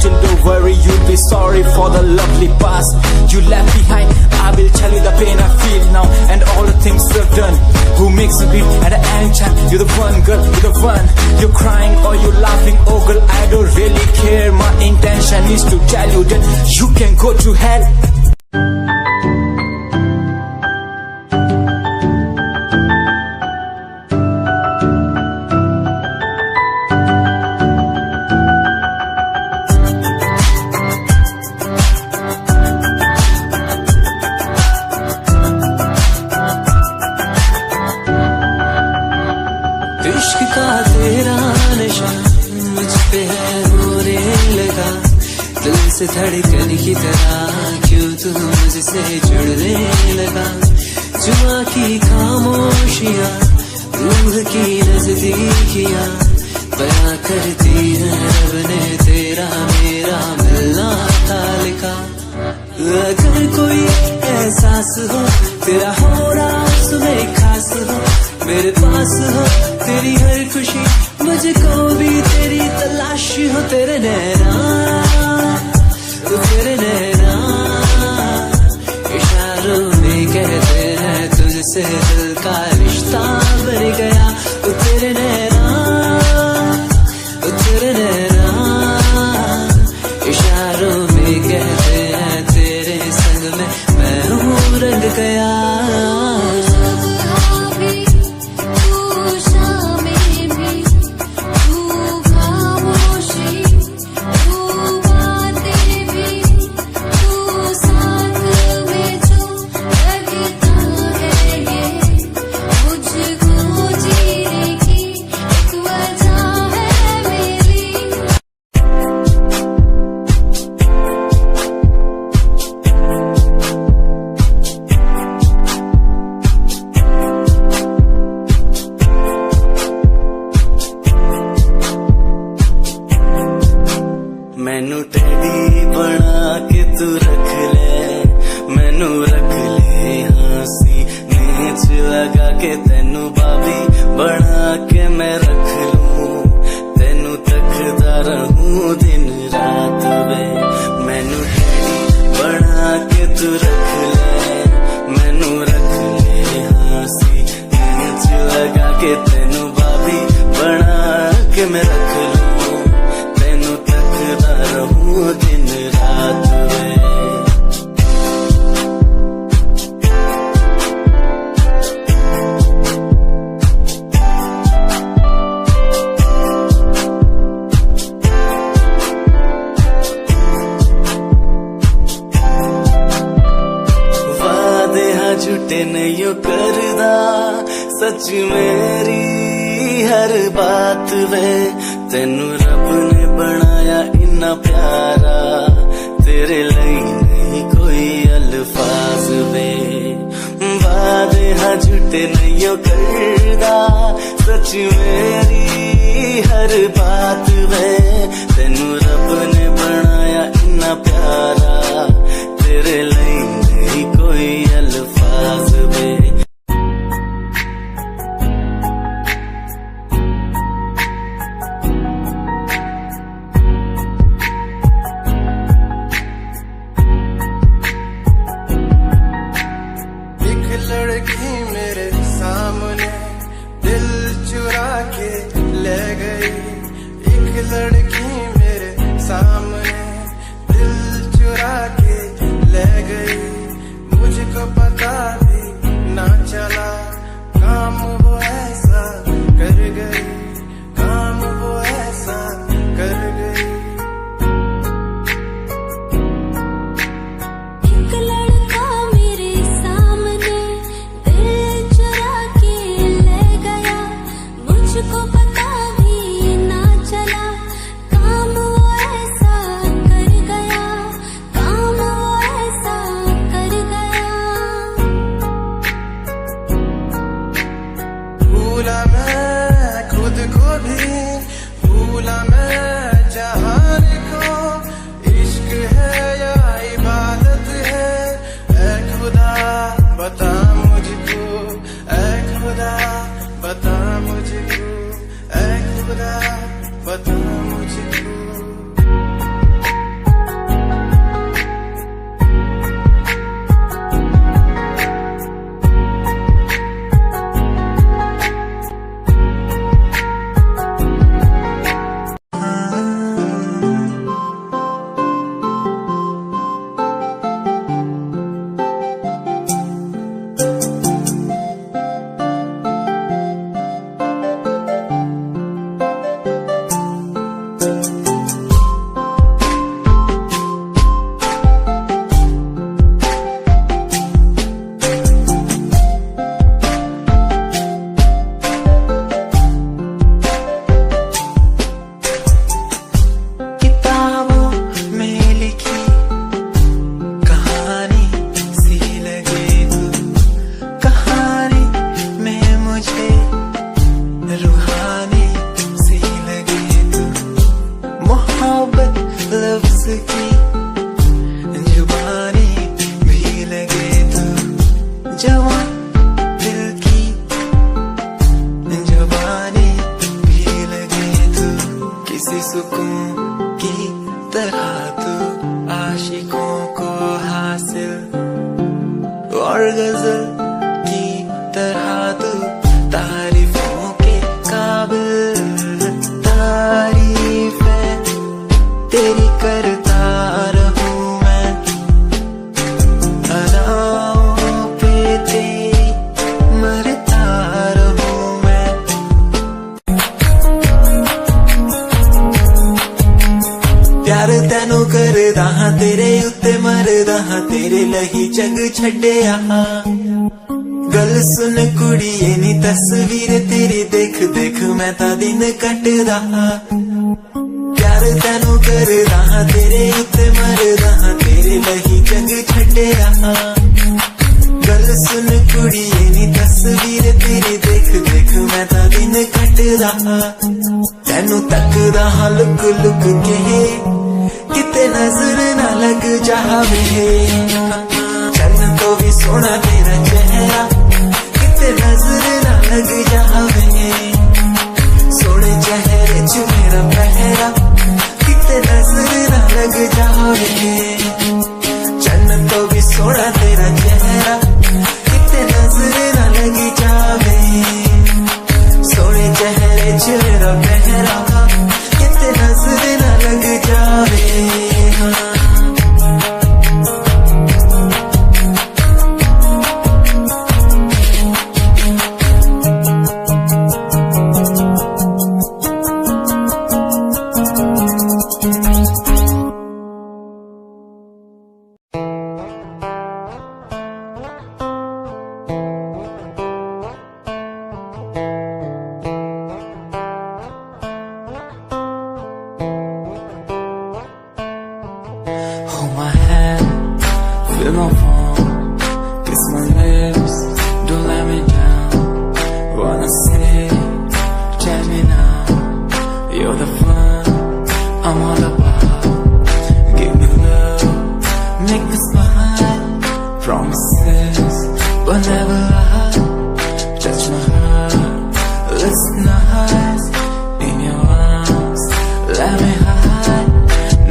Speaker 10: still don't worry, you'll be sorry for the lovely past you left behind. I will tell you the pain I feel now and all the things you've done. Who makes you beat at any time? You're the one, girl, you're the one. You're crying or you're laughing, oh girl, I don't really care. My intention is to tell you that you can go to hell.
Speaker 9: इश्क का तेरा नशा मुझ पे है होने लगा, दिल से धड़कन की तरह क्यों तू मुझसे जुड़ने लगा। जुआ की खामोशियाँ रूह की नजदीकियाँ बयां करती है रब ने तेरा मेरा मिलना था लिखा। अगर कोई एहसास हो तेरा हो रहा सुबह खास हो, मेरे पास हो तेरी हर खुशी, मुझको भी तेरी तलाश हो। तेरे नैना इशारों में कहते हैं तुझसे दिल का रिश्ता बन गया। तेरे नैना इशारों में कहते हैं तेरे संग में मैं हूँ रंग गया। मैनू टेडी बना के तू रख ले, मैनू रख ले हंसी नीच लगा के तेनू बाबी बना के मैं रख लूं, तेनू तकदा रहूं दिन रात वे। मैनू टेडी बना के तू रख ले, मैनू रख ले हंसी नीच लगा के तेनू बाबी बना के मैं रख लूं, रहूं दिन रात में। वादे हाँ झूठे नहीं करदा, सच मेरी हर बात वे। तेनू रब ने बनाया इन्ना प्यारा, तेरे लिए नहीं कोई अल्फाज वे। वादे हाँ झूठे नहीं करदा, सच मेरी हर बात वे। तेनू रब ने बनाया इन्ना प्यारा, तेरे लिए नहीं कोई अल्फाज वे।
Speaker 11: लड़की मेरे सामने दिल चुरा के ले गई, एक
Speaker 9: की जुबानी भी लगे तो जवान दिल की जुबानी भी लगे तो किसी सुकून की तरह तो आशिकों को हासिल और गजल की तरह तो तारीफों के काबिल तारीफ है तेरी करता रहूं मैं अदाओं पे तेरी मरता रहूं मैं प्यार तैनू करदा हां तेरे उत्ते मरदा हां तेरे लही जग छड्डिया गल सुन कुड़िए नी तस्वीर तेरी देख देख मैं ता दिन कटदा प्यार तैनू करदा हां तेरे उत्ते मरदा हां तेरे लही जग छड्डिया गल सुन कुड़िए नी तस्वीर तेरी देख देख मैं ता दिन कटदा तैनू तकदा हां लुक लुक के किते नजर ना लग जावे चन्न तो भी सोना तेरा चेहरा किते नजर ना लग जावे सोने चेहरे च मेरा पहरा किते नजर ना लग जावे चन्न तो भी सोना तेरा चेहरा किते नजर ना लग जावे सोने चेहरे च मेरा पहरा किते नजर ना लग जावे Hold my hand, feel my palm, kiss my lips, don't let me down. Wanna say, tell me now, you're the fun I'm all about. Give me love, make me smile, promises, but never lie. Touch my heart, listen nice, in your arms, let me hide.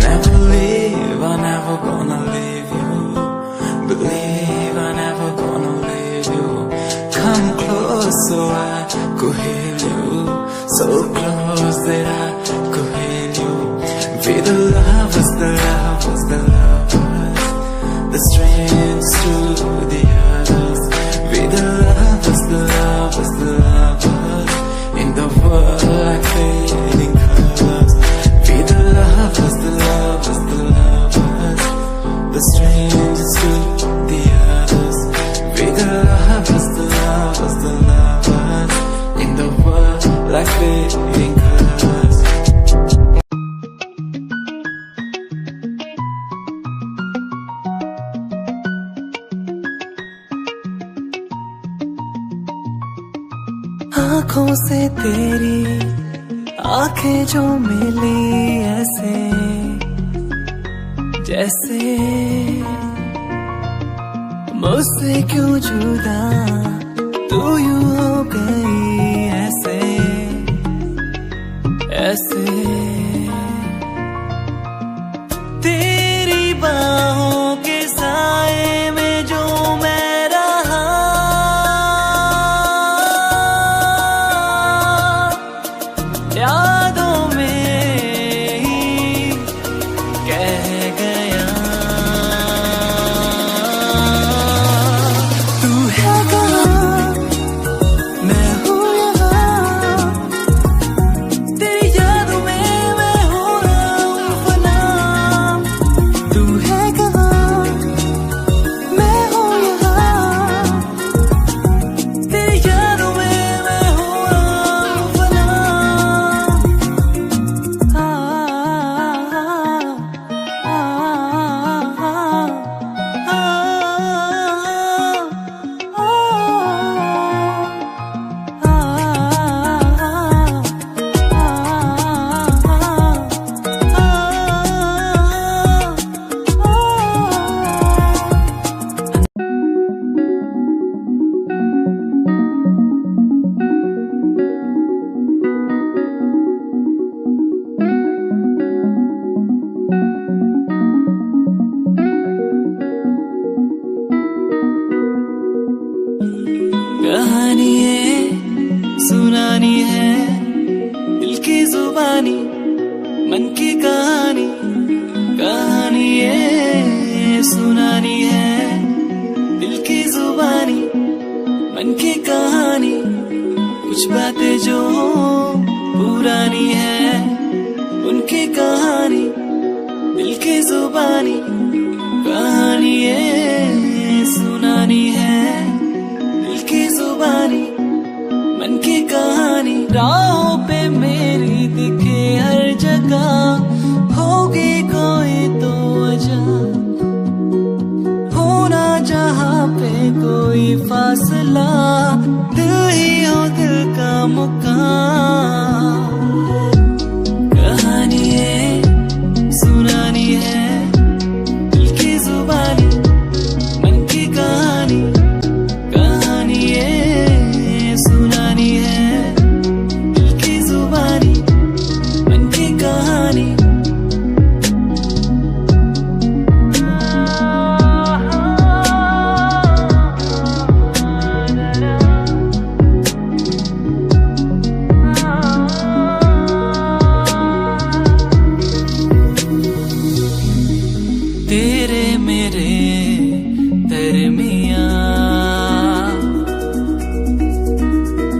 Speaker 9: Never leave, I'm never gonna leave you. Believe I'm never gonna leave you. Come close so I could hear you. So close that I could hear you. Be the lovers, the lovers, the lovers. The strangers to the others. Be the lovers, the lovers, the lovers. In the world like fading colors. Be the lovers, the lovers, the lovers. The strangers to the others. Be the lovers, the lovers, the lovers. In the world like fading colors. आँखों से तेरी आंखें जो मिली ऐसे जैसे मुझसे क्यों जुदा तू यूं हो गई ऐसे ऐसे तेरी बाहों के साए में जो मैं रहा यादों में ही कह गया तू है कहाँ मैं हूँ यहाँ तेरी यादों में जुबानी मन की कहानी कहानी ये सुनानी है दिल की जुबानी मन की कहानी कुछ बातें जो पुरानी है उनकी कहानी दिल की जुबानी कहानी ये सुनानी है दिल की जुबानी मन की कहानी राहों पे मेरी दिखे हर जगह होगी कोई तो वजह होना जहाँ पे कोई फासला दिल ही हो दिल का मुकाम कहानी है सुनानी है दिल की जुबानी मन की कहानी कहानी है सुनानी है दिल की जुबानी मन की कहानी तेरे मेरे